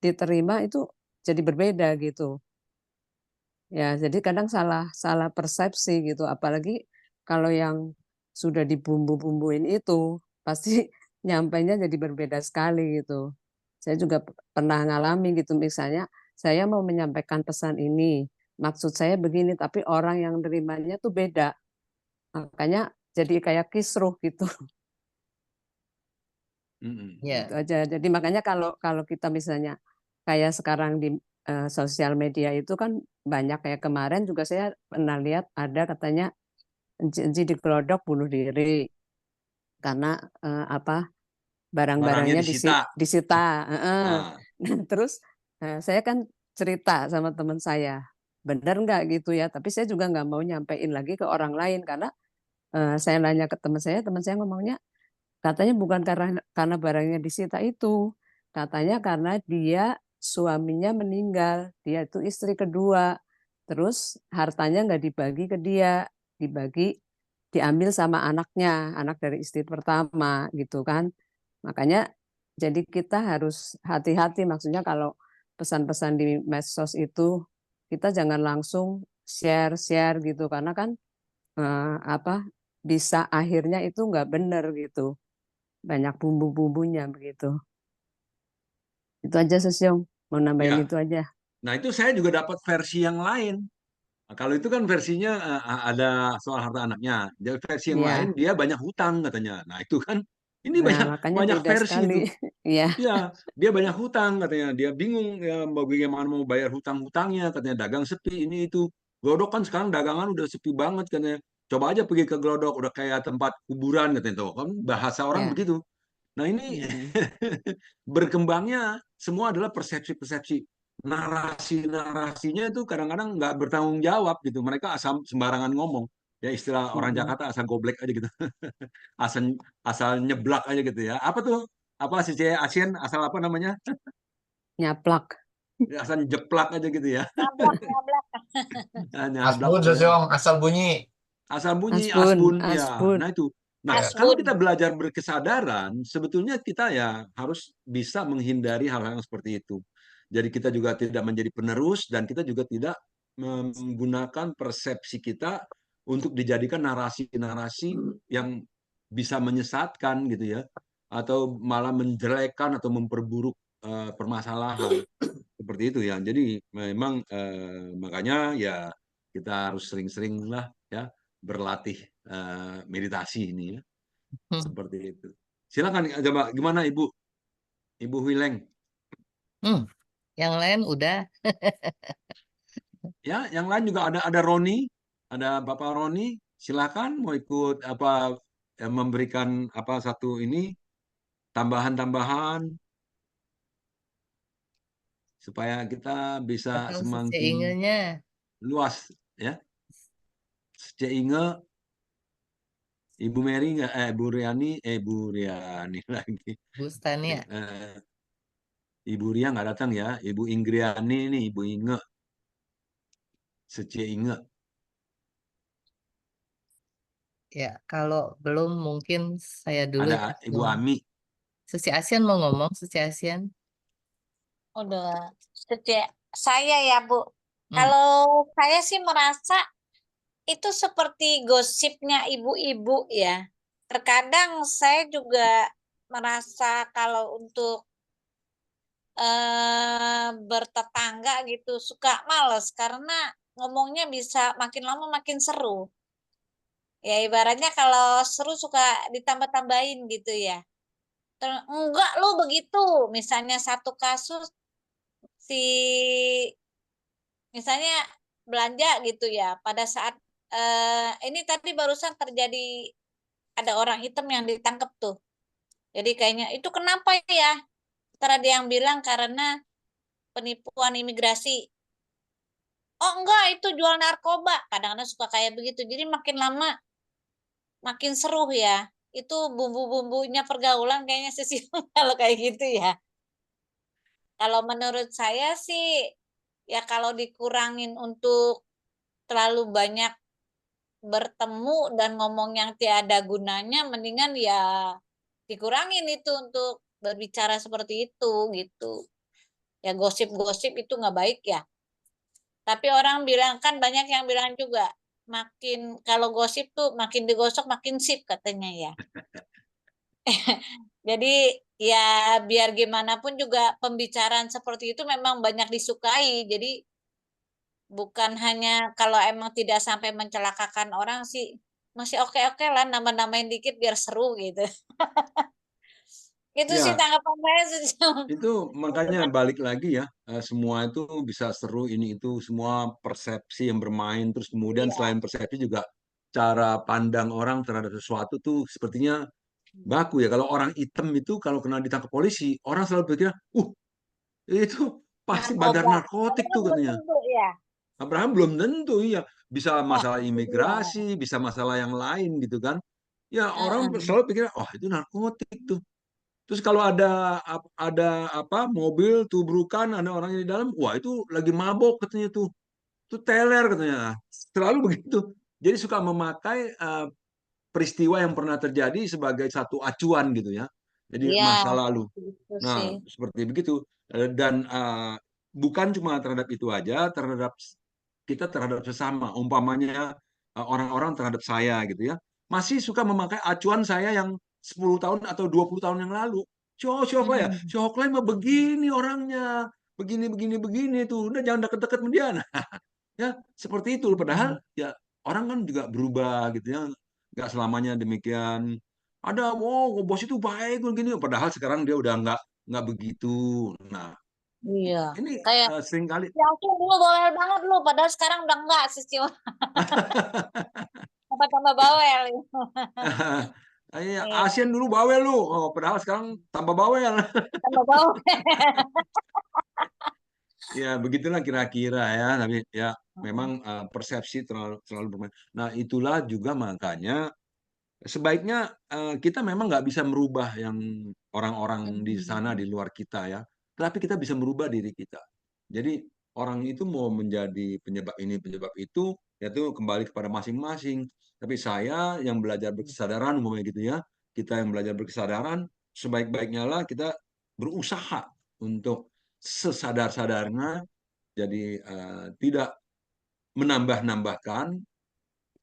diterima itu jadi berbeda gitu. Ya, jadi kadang salah persepsi gitu, apalagi kalau yang sudah dibumbu-bumbuin itu pasti nyampainya jadi berbeda sekali gitu. Saya juga pernah ngalami gitu, misalnya saya mau menyampaikan pesan ini, maksud saya begini, tapi orang yang nerimanya tuh beda. Makanya jadi kayak kisruh gitu. Gitu Ya. aja. Jadi makanya kalau kita misalnya kayak sekarang di sosial media itu kan banyak, kayak kemarin juga saya pernah lihat ada katanya Enci digelodok bunuh diri karena Barangnya barang-barangnya disita. disita. Ah. Terus saya kan cerita sama teman saya, benar nggak gitu ya? Tapi saya juga nggak mau nyampein lagi ke orang lain karena saya nanya ke teman saya ngomongnya katanya bukan karena barangnya disita itu, katanya karena dia suaminya meninggal, dia itu istri kedua, terus hartanya nggak dibagi ke dia, diambil sama anaknya, anak dari istri pertama gitu kan. Makanya jadi kita harus hati-hati, maksudnya kalau pesan-pesan di medsos itu kita jangan langsung share gitu karena kan bisa akhirnya itu nggak benar gitu. Banyak bumbu-bumbunya begitu. Itu aja Sosyong, mau nambahin Ya. itu aja. Nah, itu saya juga dapat versi yang lain. Nah, kalau itu kan versinya ada soal harta anaknya. Jadi versi yang lain Iya. dia banyak hutang katanya. Nah, itu kan ini Nah, banyak makanya banyak beda versi sekali. itu. Iya. Ya, dia banyak hutang katanya. Dia bingung ya bagaimana mau bayar hutang-hutangnya, katanya dagang sepi ini itu. Glodok kan sekarang dagangan udah sepi banget katanya. Coba aja pergi ke Glodok, udah kayak tempat kuburan katanya tuh. Kan bahasa orang Ya. begitu. Nah, ini berkembangnya semua adalah persepsi-persepsi. Narasi-narasinya itu kadang-kadang nggak bertanggung jawab gitu. Mereka asal sembarangan ngomong. Ya istilah orang Jakarta asal goblek aja gitu. asal nyeblak aja gitu ya. Apa tuh? Apa sih ASEAN asal apa namanya? Nyaplak. Asal jeplak aja gitu ya. Nyablak. Nyablak Asbun, aja. Sosyong, asal bunyi. Asal bunyi, Asbun, asbun ya. asbun. Nah itu. Nah, kalau kita belajar berkesadaran, sebetulnya kita ya harus bisa menghindari hal-hal yang seperti itu. Jadi kita juga tidak menjadi penerus dan kita juga tidak menggunakan persepsi kita untuk dijadikan narasi-narasi yang bisa menyesatkan gitu ya, atau malah menjelekkan atau memperburuk permasalahan seperti itu ya. Jadi memang makanya ya kita harus sering-sering lah ya berlatih meditasi ini ya, seperti itu. Silakan coba gimana Ibu Wileng? Yang lain udah. Ya, yang lain juga ada Roni, ada Bapak Roni. Silakan mau ikut apa memberikan apa satu ini tambahan-tambahan supaya kita bisa Atau semakin seinginnya. luas ya. Seinge Ibu Mary nggak Bu Riani lagi. Bustania. Ibu Ria nggak datang ya. Ibu Inggriani nih, Ibu Inge. Inge. Ya, kalau belum mungkin saya dulu Ada ya. Ibu Ami. Suci Asian mau ngomong, Suci Asian. Udah, saya ya Bu. Kalau saya sih merasa itu seperti gosipnya ibu-ibu ya. Terkadang saya juga merasa kalau untuk bertetangga gitu suka males karena ngomongnya bisa makin lama makin seru. Ya ibaratnya kalau seru suka ditambah-tambahin gitu ya. Enggak lu begitu. Misalnya satu kasus si misalnya belanja gitu ya. Pada saat ini tadi barusan terjadi ada orang hitam yang ditangkap tuh. Jadi kayaknya itu kenapa ya? Ntar ada yang bilang karena penipuan imigrasi. Oh enggak, itu jual narkoba. Kadang-kadang suka kayak begitu. Jadi makin lama makin seru ya. Itu bumbu-bumbunya pergaulan kayaknya sih kalau kayak gitu ya. Kalau menurut saya sih ya kalau dikurangin untuk terlalu banyak bertemu dan ngomong yang tiada gunanya, mendingan ya dikurangin itu untuk berbicara seperti itu gitu. Ya gosip-gosip itu nggak baik ya. Tapi orang bilang kan banyak yang bilang juga makin kalau gosip tuh makin digosok makin sip katanya ya. Jadi ya biar gimana pun juga pembicaraan seperti itu memang banyak disukai. Jadi bukan hanya kalau emang tidak sampai mencelakakan orang sih masih oke-oke lah nambah-nambahin dikit biar seru gitu. Itu sih Ya, tanggapan saya sejauh. itu makanya balik lagi ya, semua itu bisa seru ini itu semua persepsi yang bermain terus kemudian Iya. selain persepsi juga cara pandang orang terhadap sesuatu tuh sepertinya baku ya. Kalau orang hitam itu kalau kena ditangkap polisi, orang selalu pikir, itu pasti bandar Narkoba. narkotik Padahal tuh belum katanya. tentu ya. Abraham belum tentu iya, bisa Nah, masalah itu dia. imigrasi, bisa masalah yang lain gitu kan. Ya orang Heeh. selalu pikir, oh itu narkotik tuh. Terus kalau ada apa mobil tubrukan ada orangnya di dalam, wah itu lagi mabok katanya tuh. Itu teler katanya. Selalu begitu. Jadi suka memakai peristiwa yang pernah terjadi sebagai satu acuan gitu ya. Jadi Iya, masa lalu. gitu sih. Nah, seperti begitu. Dan bukan cuma terhadap itu aja, terhadap sesama. Umpamanya orang-orang terhadap saya gitu ya. Masih suka memakai acuan saya yang 10 tahun atau 20 tahun yang lalu. Si Hoklay ya, si Hoklay mah begini orangnya. Begini, begini, begini tuh. Udah jangan deket-deket sama dia. Nah, ya seperti itu. Padahal ya orang kan juga berubah gitu ya. Nggak selamanya demikian. Ada, oh bos itu baik gini. Padahal sekarang dia udah nggak begitu. Nah, Iya. ini Kayak seringkali si aku dulu bawel banget lu, padahal sekarang udah enggak sih. Tambah-tambah bawel. Iya, ASEAN dulu bawel lu, padahal sekarang tambah bawel. tambah bawel. Ya begitulah kira-kira ya. Tapi ya memang persepsi terlalu bermain. Nah itulah juga makanya sebaiknya kita memang nggak bisa merubah yang orang-orang di sana di luar kita ya. Tapi kita bisa merubah diri kita. Jadi orang itu mau menjadi penyebab ini penyebab itu, yaitu kembali kepada masing-masing. Tapi saya yang belajar berkesadaran, umumnya gitu ya, kita yang belajar berkesadaran, sebaik-baiknya lah kita berusaha untuk sesadar-sadarnya, jadi tidak menambah-nambahkan,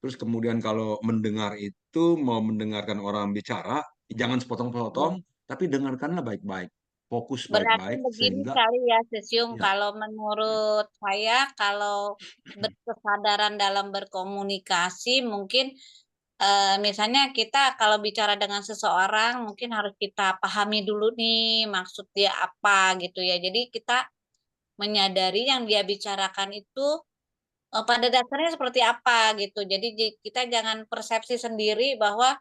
Terus kemudian kalau mendengar itu mau mendengarkan orang bicara, jangan sepotong-potong, tapi dengarkanlah baik-baik, fokus Berarti baik-baik begini sehingga kali ya, Sisyung, ya kalau menurut saya, kalau berkesadaran dalam berkomunikasi, mungkin misalnya kita kalau bicara dengan seseorang, mungkin harus kita pahami dulu nih maksud dia apa gitu ya. Jadi kita menyadari yang dia bicarakan itu pada dasarnya seperti apa gitu. Jadi kita jangan persepsi sendiri bahwa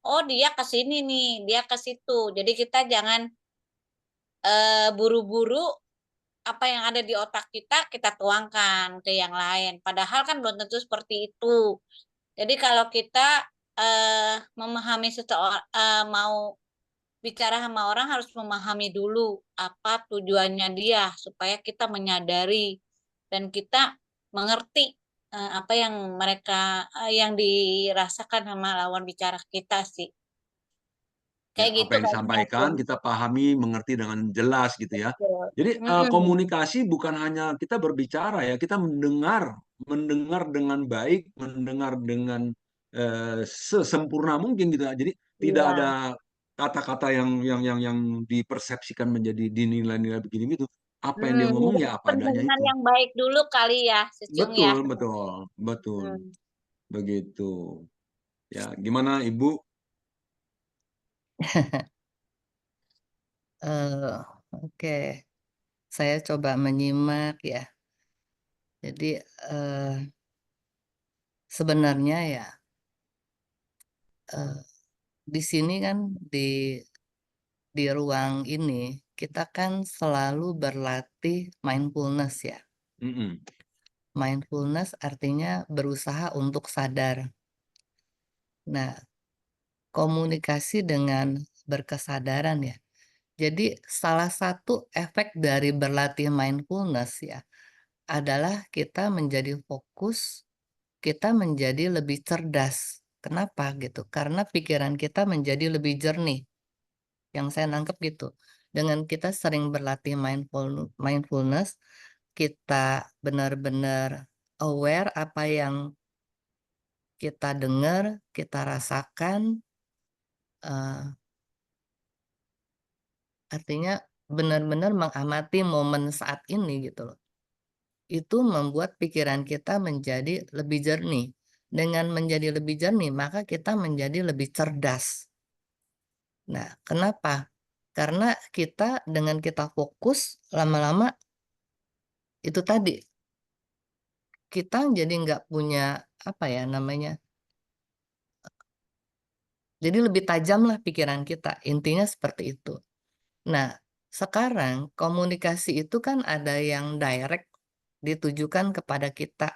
oh dia ke sini nih, dia ke situ. Jadi kita jangan buru-buru apa yang ada di otak kita tuangkan ke yang lain. Padahal kan belum tentu seperti itu. Jadi kalau kita memahami seseorang, mau bicara sama orang harus memahami dulu apa tujuannya dia supaya kita menyadari dan kita mengerti apa yang mereka yang dirasakan sama lawan bicara kita sih. ya, Kayak apa gitu yang kayaknya disampaikan tuh. kita pahami, mengerti dengan jelas gitu ya. Betul. Jadi Mm-mm. komunikasi bukan hanya kita berbicara ya, kita mendengar dengan baik, mendengar dengan sesempurna mungkin gitu. Jadi tidak Iya. ada kata-kata yang dipersepsikan menjadi dinilai-nilai begini gitu. Apa yang dia ngomong ya apa adanya Pendengar itu. yang baik dulu kali ya, Sejung ya. Betul, betul, betul. Hmm. Begitu. Ya, gimana Ibu? Oke, saya coba menyimak ya. Jadi, sebenarnya ya, eee, di sini kan di ruang ini, kita kan selalu berlatih mindfulness ya. Mm-mm. Mindfulness artinya berusaha untuk sadar. Nah, komunikasi dengan berkesadaran ya. Jadi salah satu efek dari berlatih mindfulness ya, adalah kita menjadi fokus, kita menjadi lebih cerdas. Kenapa gitu? Karena pikiran kita menjadi lebih jernih. Yang saya nangkep gitu. Dengan kita sering berlatih mindfulness, kita benar-benar aware apa yang kita dengar, kita rasakan, artinya benar-benar mengamati momen saat ini gitu loh. Itu membuat pikiran kita menjadi lebih jernih. Dengan menjadi lebih jernih, maka kita menjadi lebih cerdas. Nah, kenapa? Karena kita dengan kita fokus, lama-lama itu tadi, kita jadi nggak punya, apa ya namanya, jadi lebih tajam lah pikiran kita, intinya seperti itu. Nah, sekarang komunikasi itu kan ada yang direct ditujukan kepada kita.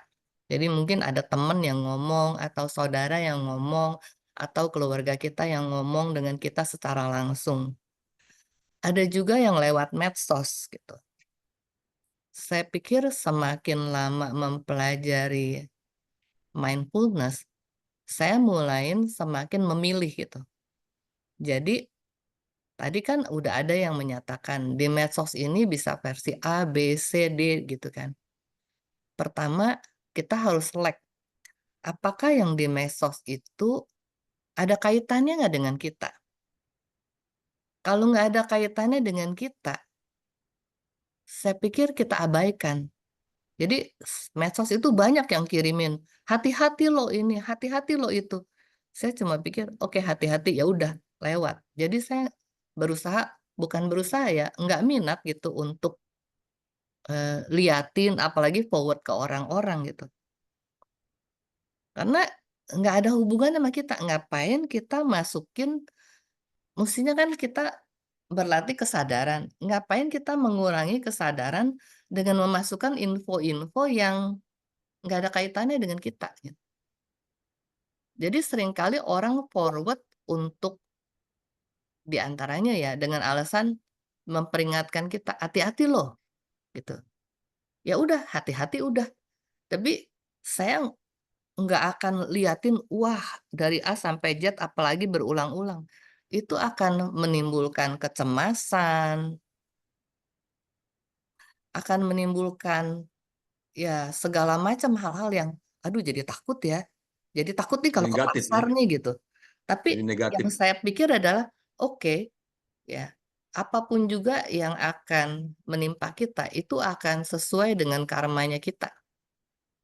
Jadi mungkin ada teman yang ngomong, atau saudara yang ngomong, atau keluarga kita yang ngomong dengan kita secara langsung. Ada juga yang lewat medsos gitu. Saya pikir semakin lama mempelajari mindfulness, saya mulain semakin memilih gitu. Jadi tadi kan udah ada yang menyatakan di medsos ini bisa versi A, B, C, D gitu kan. Pertama, kita harus select apakah yang di medsos itu ada kaitannya nggak dengan kita. Kalau nggak ada kaitannya dengan kita, saya pikir kita abaikan. Jadi medsos itu banyak yang kirimin, hati-hati lo ini, hati-hati lo itu. Saya cuma pikir, oke hati-hati ya udah lewat. Jadi saya berusaha, bukan berusaha ya, nggak minat gitu untuk liatin, apalagi forward ke orang-orang gitu. Karena nggak ada hubungan sama kita. Ngapain kita masukin, mestinya kan kita berlatih kesadaran. Ngapain kita mengurangi kesadaran dengan memasukkan info-info yang nggak ada kaitannya dengan kita. Gitu. Jadi seringkali orang forward untuk diantaranya ya dengan alasan memperingatkan kita, hati-hati loh, gitu. Ya udah, hati-hati udah. Tapi saya nggak akan liatin, wah dari A sampai Z apalagi berulang-ulang. Itu akan menimbulkan kecemasan, akan menimbulkan ya segala macam hal-hal yang, aduh jadi takut ya. Jadi takut nih kalau ke Negatif ya, pasar nih gitu. Tapi jadi negatif. yang saya pikir adalah oke ya, apapun juga yang akan menimpa kita itu akan sesuai dengan karmanya kita.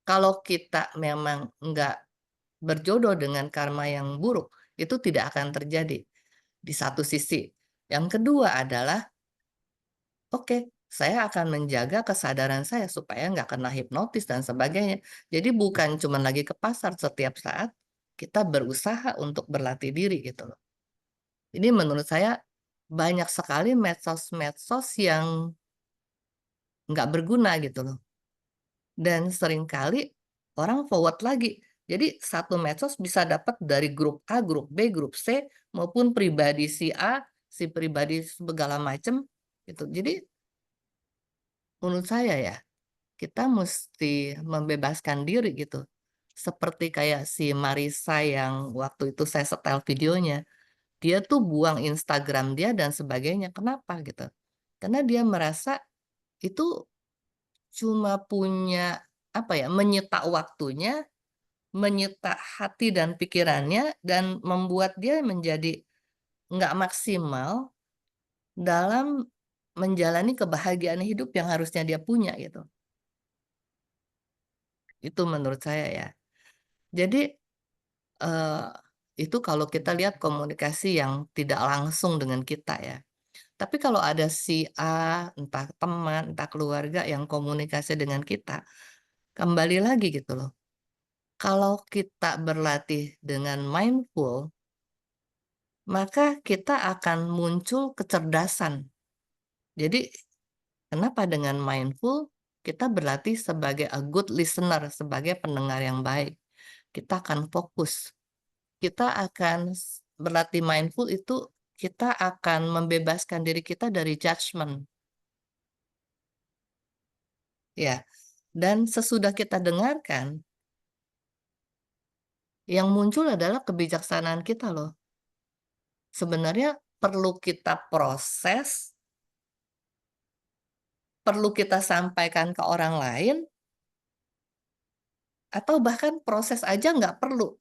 Kalau kita memang nggak berjodoh dengan karma yang buruk, itu tidak akan terjadi di satu sisi. Yang kedua adalah oke, saya akan menjaga kesadaran saya supaya nggak kena hipnotis dan sebagainya. Jadi bukan cuma lagi ke pasar setiap saat, kita berusaha untuk berlatih diri gitu loh. Ini menurut saya banyak sekali medsos-medsos yang nggak berguna gitu loh. Dan seringkali orang forward lagi. Jadi satu medsos bisa dapat dari grup A, grup B, grup C, maupun pribadi si A, si pribadi segala macam gitu. Jadi menurut saya ya, kita mesti membebaskan diri gitu. Seperti kayak si Marissa yang waktu itu saya setel videonya. Dia tuh buang Instagram dia dan sebagainya. Kenapa gitu? Karena dia merasa itu cuma punya apa ya, menyita waktunya, menyita hati dan pikirannya dan membuat dia menjadi nggak maksimal dalam menjalani kebahagiaan hidup yang harusnya dia punya gitu. Itu menurut saya ya. Jadi eh, itu kalau kita lihat komunikasi yang tidak langsung dengan kita ya. Tapi kalau ada si A, entah teman, entah keluarga yang komunikasi dengan kita, kembali lagi gitu loh. Kalau kita berlatih dengan mindful, maka kita akan muncul kecerdasan. Jadi, kenapa dengan mindful kita berlatih sebagai a good listener, sebagai pendengar yang baik. Kita akan fokus. Kita akan berlatih mindful itu kita akan membebaskan diri kita dari judgment. Ya. Dan sesudah kita dengarkan, yang muncul adalah kebijaksanaan kita loh. Sebenarnya perlu kita proses, perlu kita sampaikan ke orang lain, atau bahkan proses aja nggak perlu.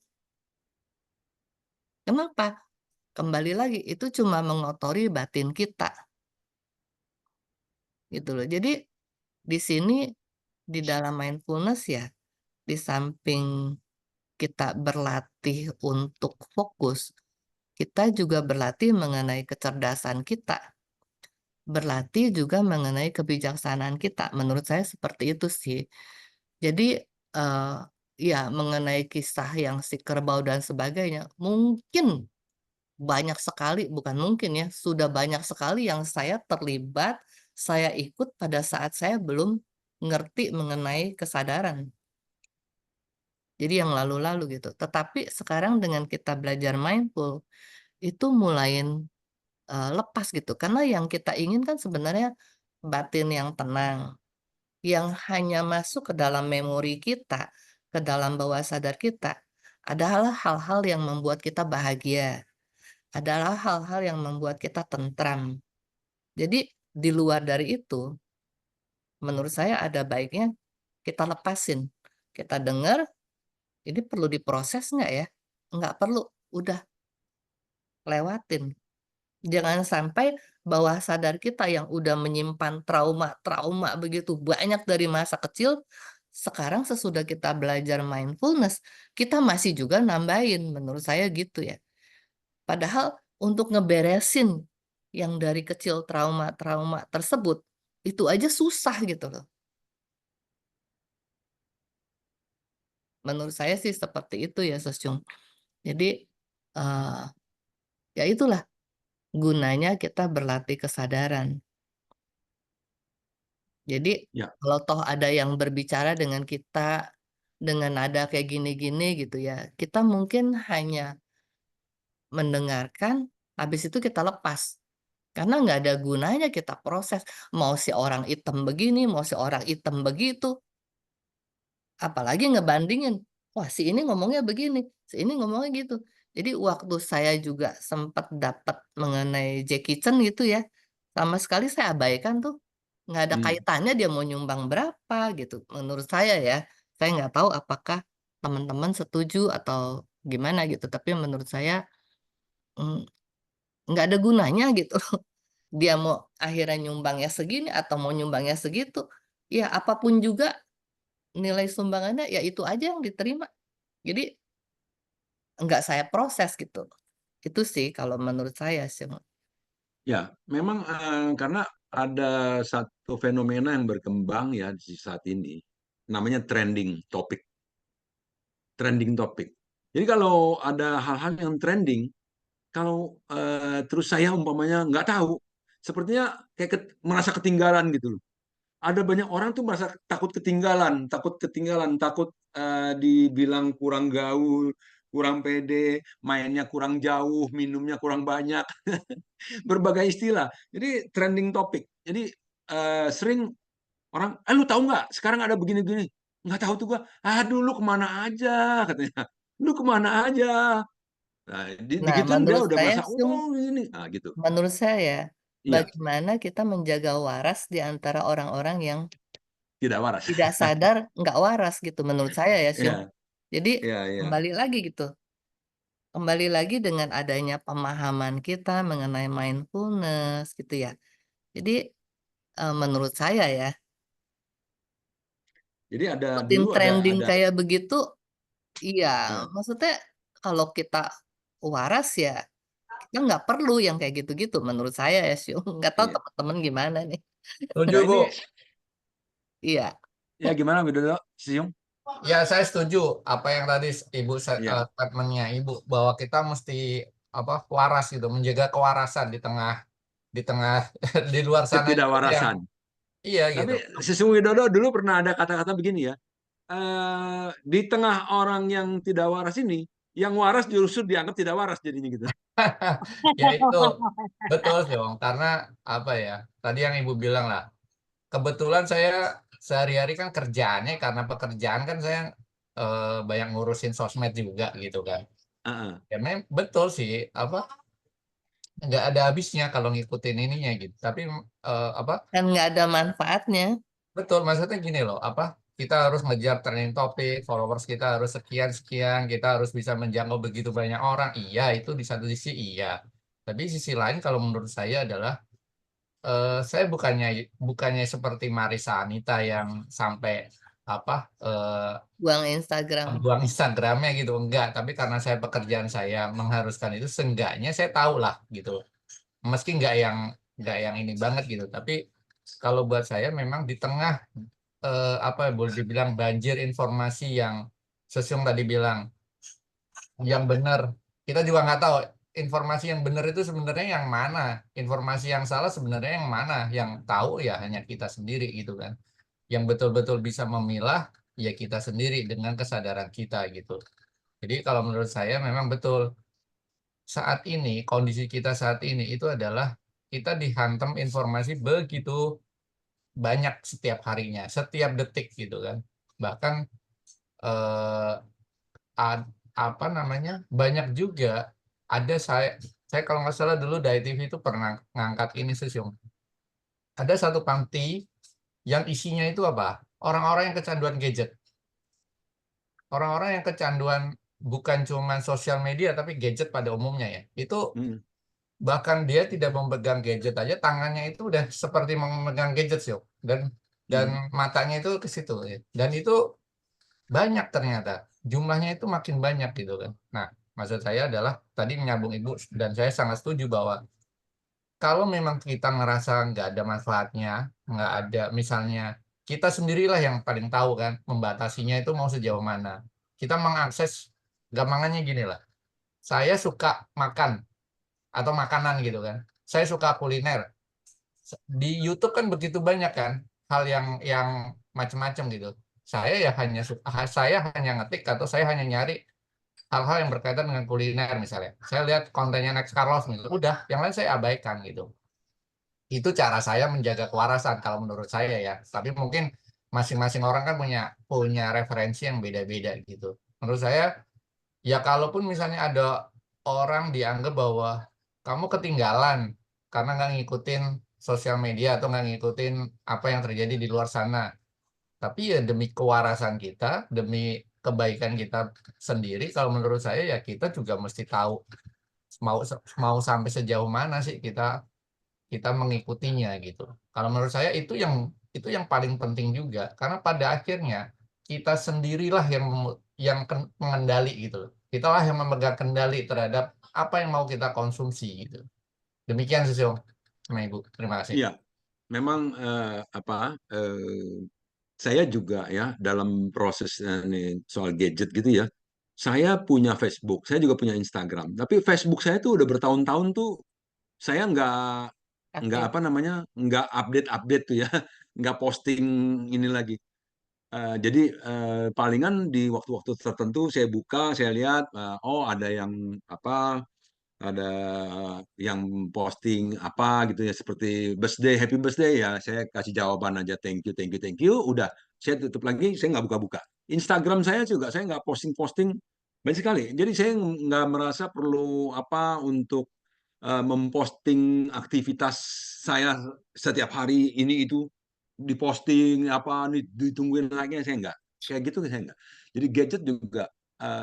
Kenapa? Kembali lagi, itu cuma mengotori batin kita. Gitu loh. Jadi di sini, di dalam mindfulness ya, di samping kita berlatih untuk fokus, kita juga berlatih mengenai kecerdasan kita. Berlatih juga mengenai kebijaksanaan kita. Menurut saya seperti itu sih. Jadi, ya mengenai kisah yang si kerbau dan sebagainya, mungkin banyak sekali, bukan mungkin ya, sudah banyak sekali yang saya terlibat, saya ikut pada saat saya belum ngerti mengenai kesadaran. Jadi yang lalu-lalu gitu. Tetapi sekarang dengan kita belajar mindful, itu mulai lepas gitu. Karena yang kita inginkan sebenarnya batin yang tenang, yang hanya masuk ke dalam memori kita, ke dalam bawah sadar kita, adalah hal-hal yang membuat kita bahagia, adalah hal-hal yang membuat kita tentram. Jadi di luar dari itu, menurut saya ada baiknya kita lepasin. Kita dengar, ini perlu diproses nggak ya? Nggak perlu, udah lewatin. Jangan sampai bawah sadar kita yang udah menyimpan trauma-trauma begitu banyak dari masa kecil, sekarang sesudah kita belajar mindfulness, kita masih juga nambahin, menurut saya gitu ya. Padahal untuk ngeberesin yang dari kecil trauma-trauma tersebut, itu aja susah gitu loh. Menurut saya sih seperti itu ya, Sosyung. Jadi, eh, ya itulah gunanya kita berlatih kesadaran. Jadi Ya, kalau toh ada yang berbicara dengan kita dengan nada kayak gini-gini gitu ya, kita mungkin hanya mendengarkan, habis itu kita lepas. Karena nggak ada gunanya kita proses. Mau si orang hitam begini, mau si orang hitam begitu. Apalagi ngebandingin. Wah, si ini ngomongnya begini, si ini ngomongnya gitu. Jadi waktu saya juga sempat dapat mengenai Jackie Chan gitu ya, sama sekali saya abaikan tuh. Nggak ada kaitannya dia mau nyumbang berapa gitu. Menurut saya ya, saya nggak tahu apakah teman-teman setuju atau gimana gitu. Tapi menurut saya mm, nggak ada gunanya gitu. Dia mau akhirnya nyumbangnya segini atau mau nyumbangnya segitu, ya apapun juga nilai sumbangannya ya itu aja yang diterima. Jadi nggak saya proses gitu. Itu sih kalau menurut saya sih. Ya, memang karena ada satu fenomena yang berkembang ya di saat ini, namanya trending topic. Trending topic. Jadi kalau ada hal-hal yang trending, kalau terus saya umpamanya nggak tahu, sepertinya kayak merasa ketinggalan gitu loh. Ada banyak orang tuh merasa takut ketinggalan, takut dibilang kurang gaul, kurang pede, mainnya kurang jauh, minumnya kurang banyak, berbagai istilah. Jadi trending topik. Jadi sering orang, lu tahu nggak? Sekarang ada begini-gini. Nggak tahu tuh gua. Aduh, lu kemana aja katanya. Lu kemana aja. Nah, Nah, digituin dia menurut udah saya merasa, sih, oh ini, nah gitu. menurut saya Iya, bagaimana kita menjaga waras di antara orang-orang yang tidak waras. tidak sadar nggak waras gitu menurut saya ya sih. Iya, Jadi iya, iya. kembali lagi gitu. Kembali lagi dengan adanya pemahaman kita mengenai mindfulness gitu ya. Jadi menurut saya ya, Jadi ada ikutin dulu trending ada kayak begitu, iya, eh, maksudnya kalau kita waras ya, kita nggak perlu yang kayak gitu-gitu menurut saya ya sih. Nggak tahu iya. teman-teman gimana nih. Setuju, Ya Bu. ini Iya, ya gimana Widodo, Siung? Ya, saya setuju apa yang tadi Ibu Iya, statementnya Ibu bahwa kita mesti apa waras gitu, menjaga kewarasan di tengah di luar sana itu yang ketidakwarasan. iya gitu. Tapi Siung Widodo dulu pernah ada kata-kata begini ya. Di tengah orang yang tidak waras ini, yang waras justru dianggap tidak waras jadinya gitu. Ya itu betul sih, Om. Karena apa ya? Tadi yang Ibu bilang lah. Kebetulan saya sehari-hari kan kerjaannya karena pekerjaan kan saya banyak ngurusin sosmed juga gitu kan. Heeh. Ya memang betul sih apa nggak ada habisnya kalau ngikutin ininya gitu. Tapi apa kan nggak ada manfaatnya. betul maksudnya gini loh apa kita harus ngejar trending topik, followers kita harus sekian sekian, kita harus bisa menjangkau begitu banyak orang. Iya itu di satu sisi iya. Tapi sisi lain kalau menurut saya adalah saya bukannya seperti Marisa Anita yang sampai apa Buang Instagram. buang Instagramnya gitu enggak, tapi karena saya pekerjaan saya mengharuskan itu, seenggaknya saya tahu lah gitu. Meski nggak yang ini banget gitu, tapi kalau buat saya memang di tengah apa ya, boleh dibilang banjir informasi yang Sesiung tadi bilang yang benar. Kita juga nggak tahu informasi yang benar itu sebenarnya yang mana, informasi yang salah sebenarnya yang mana. Yang tahu ya hanya kita sendiri gitu kan. Yang betul-betul bisa memilah ya kita sendiri dengan kesadaran kita gitu. Jadi kalau menurut saya memang betul saat ini kondisi kita saat ini itu adalah kita dihantam informasi begitu banyak setiap harinya, setiap detik gitu kan. Bahkan eh, apa namanya banyak juga ada saya kalau nggak salah dulu dari TV itu pernah ngangkat ini Sesiung. Ada satu panti yang isinya itu apa? Orang-orang yang kecanduan gadget. Orang-orang yang kecanduan bukan cuma sosial media tapi gadget pada umumnya ya. Itu Hmm. bahkan dia tidak memegang gadget aja tangannya itu udah seperti memegang gadget sih. Dan Hmm. matanya itu ke situ ya. Dan itu banyak ternyata. Jumlahnya itu makin banyak gitu kan. Nah, maksud saya adalah tadi menyambung Ibu dan saya sangat setuju bahwa kalau memang kita ngerasa nggak ada manfaatnya, nggak ada misalnya kita sendirilah yang paling tahu kan membatasinya itu mau sejauh mana. Kita mengakses gampangannya gini lah. Saya suka makan atau makanan gitu kan. Saya suka kuliner. Di YouTube kan begitu banyak kan hal yang macam-macam gitu. Saya hanya ngetik atau saya hanya nyari hal-hal yang berkaitan dengan kuliner misalnya. Saya lihat kontennya Next Carlos gitu. Udah, yang lain saya abaikan gitu. Itu cara saya menjaga kewarasan kalau menurut saya ya. Tapi mungkin masing-masing orang kan punya punya referensi yang beda-beda gitu. Menurut saya ya kalaupun misalnya ada orang dianggap bahwa kamu ketinggalan karena nggak ngikutin sosial media atau nggak ngikutin apa yang terjadi di luar sana. Tapi ya demi kewarasan kita, demi kebaikan kita sendiri, kalau menurut saya ya kita juga mesti tahu mau sampai sejauh mana sih kita mengikutinya gitu. Kalau menurut saya itu yang paling penting juga, karena pada akhirnya kita sendirilah yang mengendali gitu. Kitalah yang memegang kendali terhadap apa yang mau kita konsumsi gitu. Demikian sih Om sama Ibu. Terima kasih. Iya, memang saya juga ya dalam proses nih, soal gadget gitu ya. Saya punya Facebook, saya juga punya Instagram. Tapi Facebook saya tuh udah bertahun-tahun tuh saya nggak Aktif. apa namanya, nggak update tuh ya, nggak posting ini lagi. Jadi palingan di waktu-waktu tertentu saya buka, saya lihat, oh ada yang apa, ada yang posting apa gitu ya, seperti birthday, happy birthday ya, saya kasih jawaban aja thank you, thank you, thank you, udah saya tutup lagi, saya nggak buka-buka. Instagram saya juga saya nggak posting-posting banyak sekali. Jadi saya nggak merasa perlu apa untuk memposting aktivitas saya setiap hari ini itu diposting apa ditungguin lagi, saya nggak kayak gitu, saya nggak. Jadi gadget juga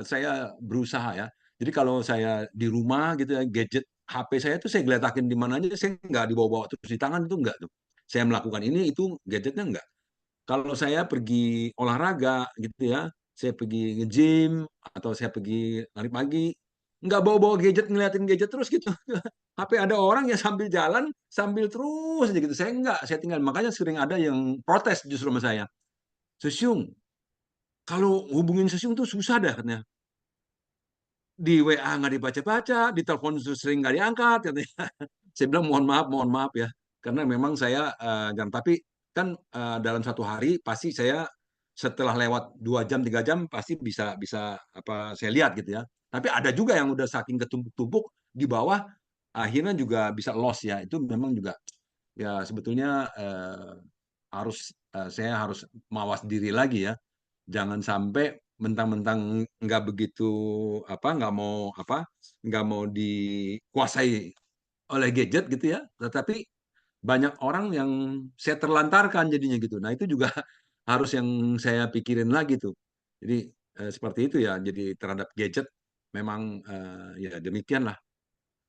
saya berusaha ya, jadi kalau saya di rumah gitu ya, gadget HP saya tuh saya geletakin di mana aja, saya nggak dibawa-bawa terus di tangan, itu nggak tuh. Saya melakukan ini, itu gadgetnya nggak. Kalau saya pergi olahraga gitu ya, saya pergi nge-gym, atau saya pergi lari pagi, nggak bawa-bawa gadget, ngeliatin gadget terus gitu. HP ada orang yang sambil jalan, sambil terus aja gitu. Saya nggak, saya tinggal. Makanya sering ada yang protes justru sama saya. Susyung, kalau hubungin Susyung tuh susah dah katanya. Di WA nggak dibaca-baca, di telepon sering nggak diangkat katanya. Saya bilang mohon maaf ya, karena memang saya tapi kan dalam satu hari pasti saya setelah lewat 2 jam 3 jam pasti bisa bisa apa saya lihat gitu ya. Tapi ada juga yang udah saking ketumpuk-tumpuk di bawah akhirnya juga bisa loss ya. Itu memang juga ya sebetulnya saya harus mawas diri lagi ya. Jangan sampai mentang-mentang nggak begitu nggak mau dikuasai oleh gadget gitu ya, tetapi banyak orang yang saya terlantarkan jadinya gitu. Nah itu juga harus yang saya pikirin lagi tuh. Jadi seperti itu ya. Jadi terhadap gadget memang ya demikianlah.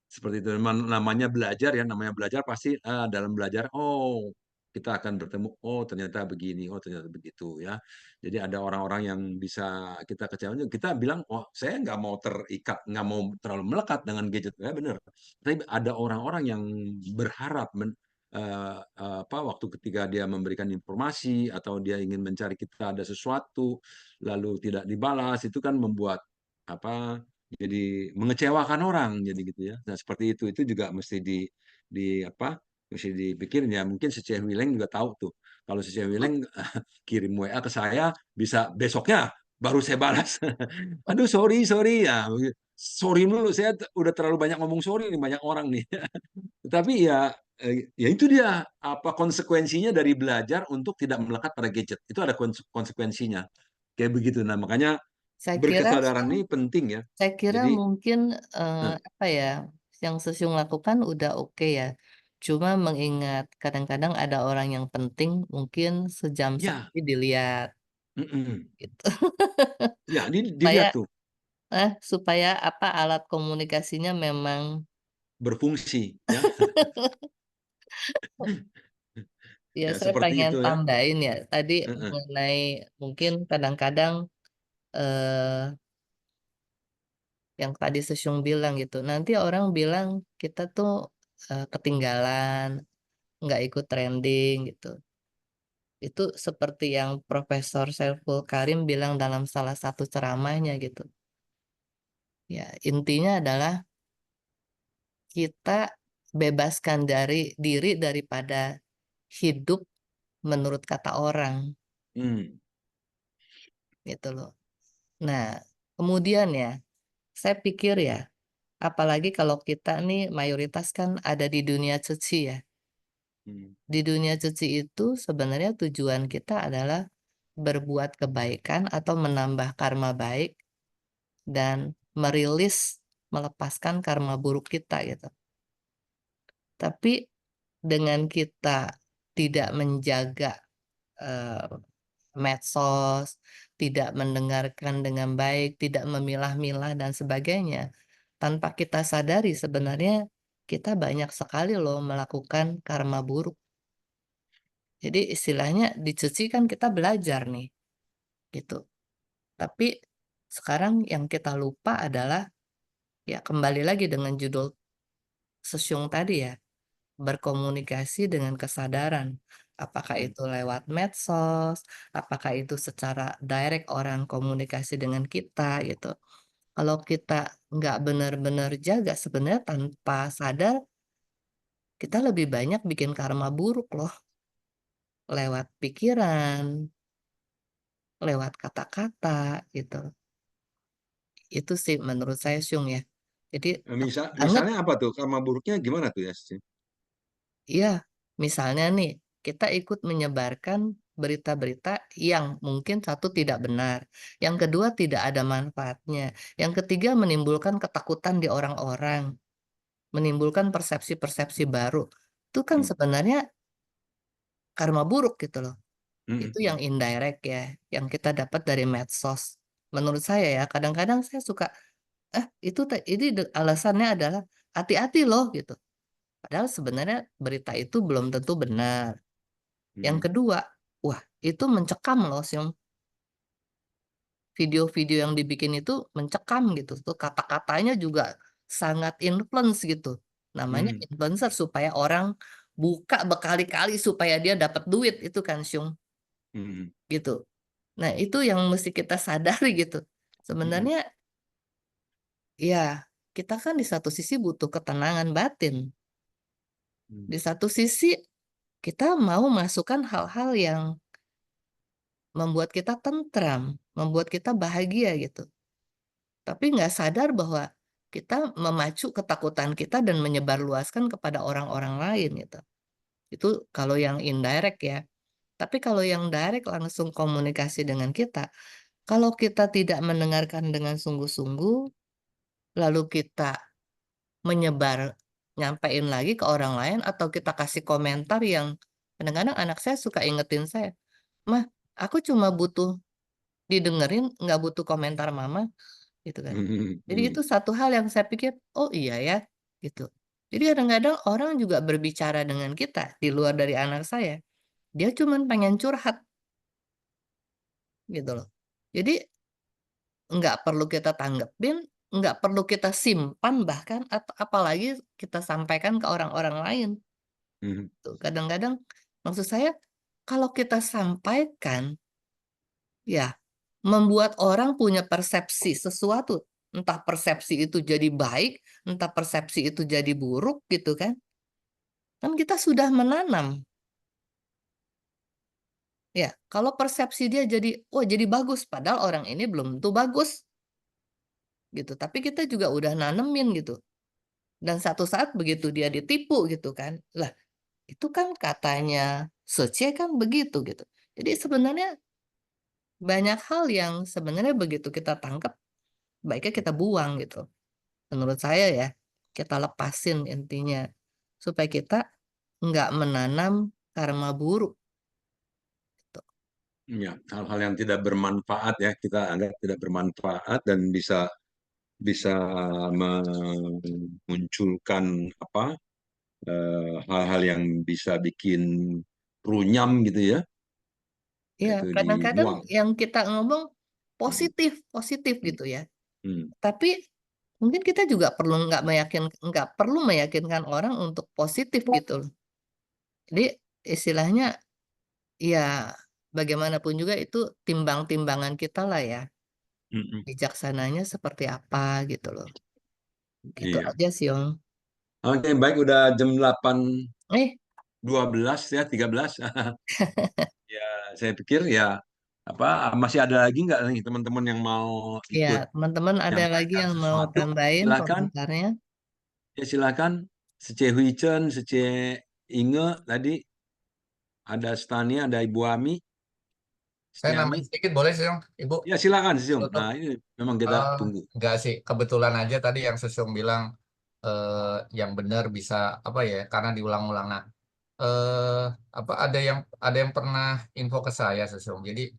Seperti itu namanya belajar ya, namanya belajar pasti dalam belajar, oh kita akan bertemu, oh ternyata begini, oh ternyata begitu ya. Jadi ada orang-orang yang bisa kita kecewakan, kita bilang, oh saya nggak mau terikat, nggak mau terlalu melekat dengan gadget, ya benar. Tapi ada orang-orang yang berharap waktu ketika dia memberikan informasi atau dia ingin mencari kita ada sesuatu lalu tidak dibalas, itu kan membuat apa jadi mengecewakan orang jadi gitu ya. Nah seperti itu juga mesti mesti dipikirin ya. Mungkin si Ceh Wileng juga tahu tuh kalau si Ceh Wileng kirim WA ke saya bisa besoknya baru saya balas. Aduh sorry ya, sorry dulu, saya udah terlalu banyak ngomong sorry nih, banyak orang nih. Tapi ya itu dia apa konsekuensinya dari belajar untuk tidak melekat pada gadget, itu ada konsekuensinya kayak begitu. Nah makanya Saya kira berkesadaran ini penting ya. saya kira Jadi, mungkin, eh, apa ya, yang Susyung lakukan udah oke ya. Cuma mengingat kadang-kadang ada orang yang penting mungkin sejam ya, sekali dilihat mm-mm. gitu. Ya, Supaya dilihat tuh supaya apa, alat komunikasinya memang berfungsi, ya, ya ya saya seperti pengen itu ya. tambahin ya, tadi Heeh. mengenai mungkin kadang-kadang, eee, yang tadi Susyung bilang gitu, nanti orang bilang kita tuh, ketinggalan, nggak ikut trending gitu. Itu seperti yang Profesor Saiful Karim bilang dalam salah satu ceramahnya gitu. Ya, intinya adalah kita bebaskan diri daripada hidup menurut kata orang, Hmm. gitu loh. Nah, kemudian ya, saya pikir ya, apalagi kalau kita nih mayoritas kan ada di dunia suci ya. Hmm. Di dunia suci itu sebenarnya tujuan kita adalah berbuat kebaikan atau menambah karma baik dan melepaskan karma buruk kita gitu. Tapi dengan kita tidak menjaga, eee, medsos, tidak mendengarkan dengan baik, tidak memilah-milah dan sebagainya. Tanpa kita sadari sebenarnya kita banyak sekali loh melakukan karma buruk. Jadi istilahnya dicuci kan kita belajar nih, gitu. Tapi sekarang yang kita lupa adalah ya kembali lagi dengan judul Sesyung tadi ya, berkomunikasi dengan kesadaran. Apakah itu lewat medsos, apakah itu secara direct orang komunikasi dengan kita gitu. Kalau kita nggak benar-benar jaga sebenarnya tanpa sadar kita lebih banyak bikin karma buruk loh. Lewat pikiran, lewat kata-kata gitu. Itu sih menurut saya Syung ya. Jadi tepat banget. Misalnya apa tuh? Karma buruknya gimana tuh ya? Iya, misalnya nih, kita ikut menyebarkan berita-berita yang mungkin satu tidak benar, yang kedua tidak ada manfaatnya, yang ketiga menimbulkan ketakutan di orang-orang, menimbulkan persepsi-persepsi baru. Itu kan Hmm. sebenarnya karma buruk gitu loh. Hmm. Itu yang indirect ya, yang kita dapat dari medsos. Menurut saya ya, kadang-kadang saya suka, alasannya adalah hati-hati loh gitu. Padahal sebenarnya berita itu belum tentu benar. Yang Hmm. kedua, wah itu mencekam loh, Syung. Video-video yang dibikin itu mencekam gitu. Tuh kata-katanya juga sangat influence gitu. Namanya Hmm. influencer supaya orang buka berkali-kali supaya dia dapat duit itu kan, Syung, Hmm. gitu. Nah, itu yang mesti kita sadari gitu. Hmm. Sebenarnya ya kita kan di satu sisi butuh ketenangan batin. Hmm. Di satu sisi kita mau masukkan hal-hal yang membuat kita tentram, membuat kita bahagia gitu. Tapi nggak sadar bahwa kita memacu ketakutan kita dan menyebarluaskan kepada orang-orang lain gitu. Itu kalau yang indirect ya. Tapi kalau yang direct langsung komunikasi dengan kita, kalau kita tidak mendengarkan dengan sungguh-sungguh, lalu kita menyebar, nyampein lagi ke orang lain atau kita kasih komentar yang kadang-kadang anak saya suka ingetin saya, "Mah, aku cuma butuh didengerin, nggak butuh komentar mama," gitu kan. Hmm. Jadi Hmm. itu satu hal yang saya pikir, "Oh iya ya," gitu. Jadi kadang-kadang orang juga berbicara dengan kita di luar dari anak saya, dia cuman pengen curhat gitu loh. Jadi nggak perlu kita tanggepin, nggak perlu kita simpan bahkan atau apalagi kita sampaikan ke orang-orang lain Hmm. tuh. Kadang-kadang maksud saya kalau kita sampaikan ya membuat orang punya persepsi sesuatu, entah persepsi itu jadi baik, entah persepsi itu jadi buruk gitu kan. Kan kita sudah menanam. Ya, kalau persepsi dia jadi, oh jadi bagus, padahal orang ini belum tentu bagus gitu. Tapi kita juga udah nanemin gitu. Dan satu saat begitu dia ditipu gitu kan. Lah, itu kan katanya Soce kan begitu gitu. Jadi sebenarnya banyak hal yang sebenarnya begitu kita tangkap, baiknya kita buang gitu. Menurut saya ya, kita lepasin intinya. Supaya kita nggak menanam karma buruk. Gitu. Ya, hal-hal yang tidak bermanfaat ya kita anggap tidak bermanfaat dan bisa bisa memunculkan apa hal-hal yang bisa bikin runyam gitu ya, Iya, itu kadang-kadang dibuang. yang kita ngomong Hmm. positif, positif Hmm. gitu ya. Hmm. Tapi mungkin kita juga perlu nggak perlu meyakinkan orang untuk positif gitu loh. Jadi istilahnya ya bagaimanapun juga itu timbang-timbangan kita lah ya. Hmm. Bijaksananya seperti apa gitu loh. Gitu Iya. aja sih Om. Oke, baik udah jam 8.12 Eh, ya 13. Ya, saya pikir ya apa masih ada lagi nggak nih teman-teman yang mau ya ikut teman-teman ada lagi menyampaikan yang mau sesuatu? tambahin Silakan. komentarnya? Ya silakan. Sece Huicen, Sece Inge tadi ada Stania, ada Ibu Ami, Saya Stiani. nambahin sedikit boleh sih, Om? Ibu? Ya silakan, Siung. Tutup. Nah, ini memang kita tunggu. Enggak sih, kebetulan aja tadi yang Susung bilang yang benar bisa apa ya? Karena diulang-ulang. Nah, eh apa ada yang pernah info ke saya Susung. Jadi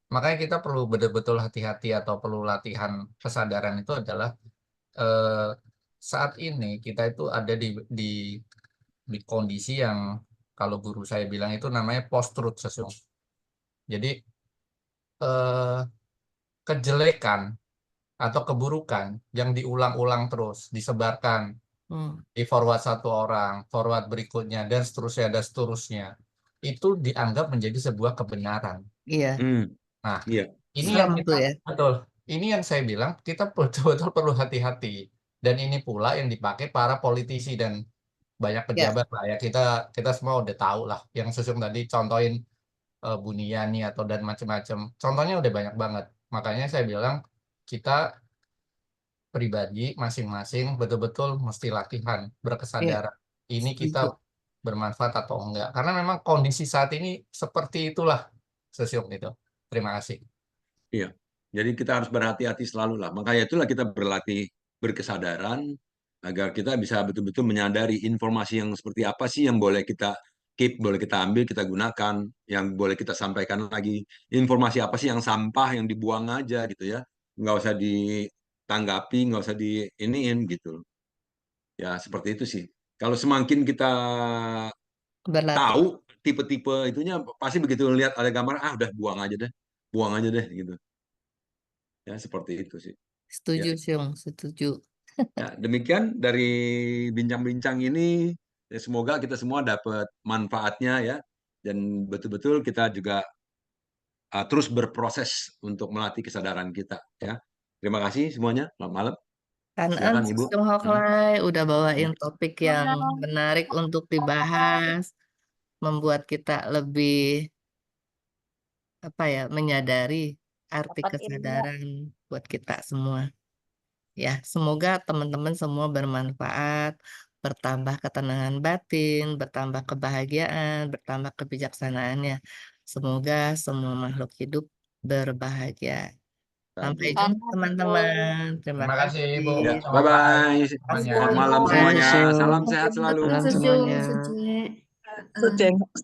makanya kita perlu betul-betul hati-hati atau perlu latihan kesadaran itu adalah saat ini kita itu ada di kondisi yang kalau guru saya bilang itu namanya post truth sesungguhnya. Jadi kejelekan atau keburukan yang diulang-ulang terus disebarkan di forward satu orang, forward berikutnya dan seterusnya itu dianggap menjadi sebuah kebenaran. Iya, Nah, Iya. ini serem yang tuh ya. betul. Ini yang saya bilang kita betul-betul perlu hati-hati. Dan ini pula yang dipakai para politisi dan banyak Ya, pejabat lah ya. Kita semua udah tahu lah. Yang Susung tadi contohin Buniani atau dan macam-macam. Contohnya udah banyak banget. Makanya saya bilang kita pribadi masing-masing betul-betul mesti latihan iya, berkesadaran. Ini setuju. kita bermanfaat atau enggak. Karena memang kondisi saat ini seperti itulah Susung itu. Terima kasih. Iya. Jadi kita harus berhati-hati selalu lah. Makanya itulah kita berlatih berkesadaran agar kita bisa betul-betul menyadari informasi yang seperti apa sih yang boleh kita keep, boleh kita ambil, kita gunakan, yang boleh kita sampaikan lagi. Informasi apa sih yang sampah, yang dibuang aja gitu ya. Nggak usah ditanggapi, nggak usah diiniin gitu. Ya seperti itu sih. Kalau semakin kita Berlatih. tahu tipe-tipe itunya, pasti begitu lihat ada gambar, udah buang aja deh gitu. Ya seperti itu sih. Setuju, Ya. Syung, setuju. Ya, demikian dari bincang-bincang ini, ya semoga kita semua dapat manfaatnya ya, dan betul-betul kita juga terus berproses untuk melatih kesadaran kita ya. Terima kasih semuanya. Selamat malam. Silakan Ibu. Syung Hoklai udah bawain topik yang menarik untuk dibahas, membuat kita lebih menyadari arti Dapat ilmu. kesadaran buat kita semua. Ya, semoga teman-teman semua bermanfaat, bertambah ketenangan batin, bertambah kebahagiaan, bertambah kebijaksanaannya. Semoga semua makhluk hidup berbahagia. Sampai jumpa teman-teman. Terima Terima kasih Ibu. kasih. Ya, Selamat bye-bye. semuanya. Selamat malam Terima semuanya. kasih. Salam sehat selalu. Salam Sejung, semuanya. sejung. Kucing.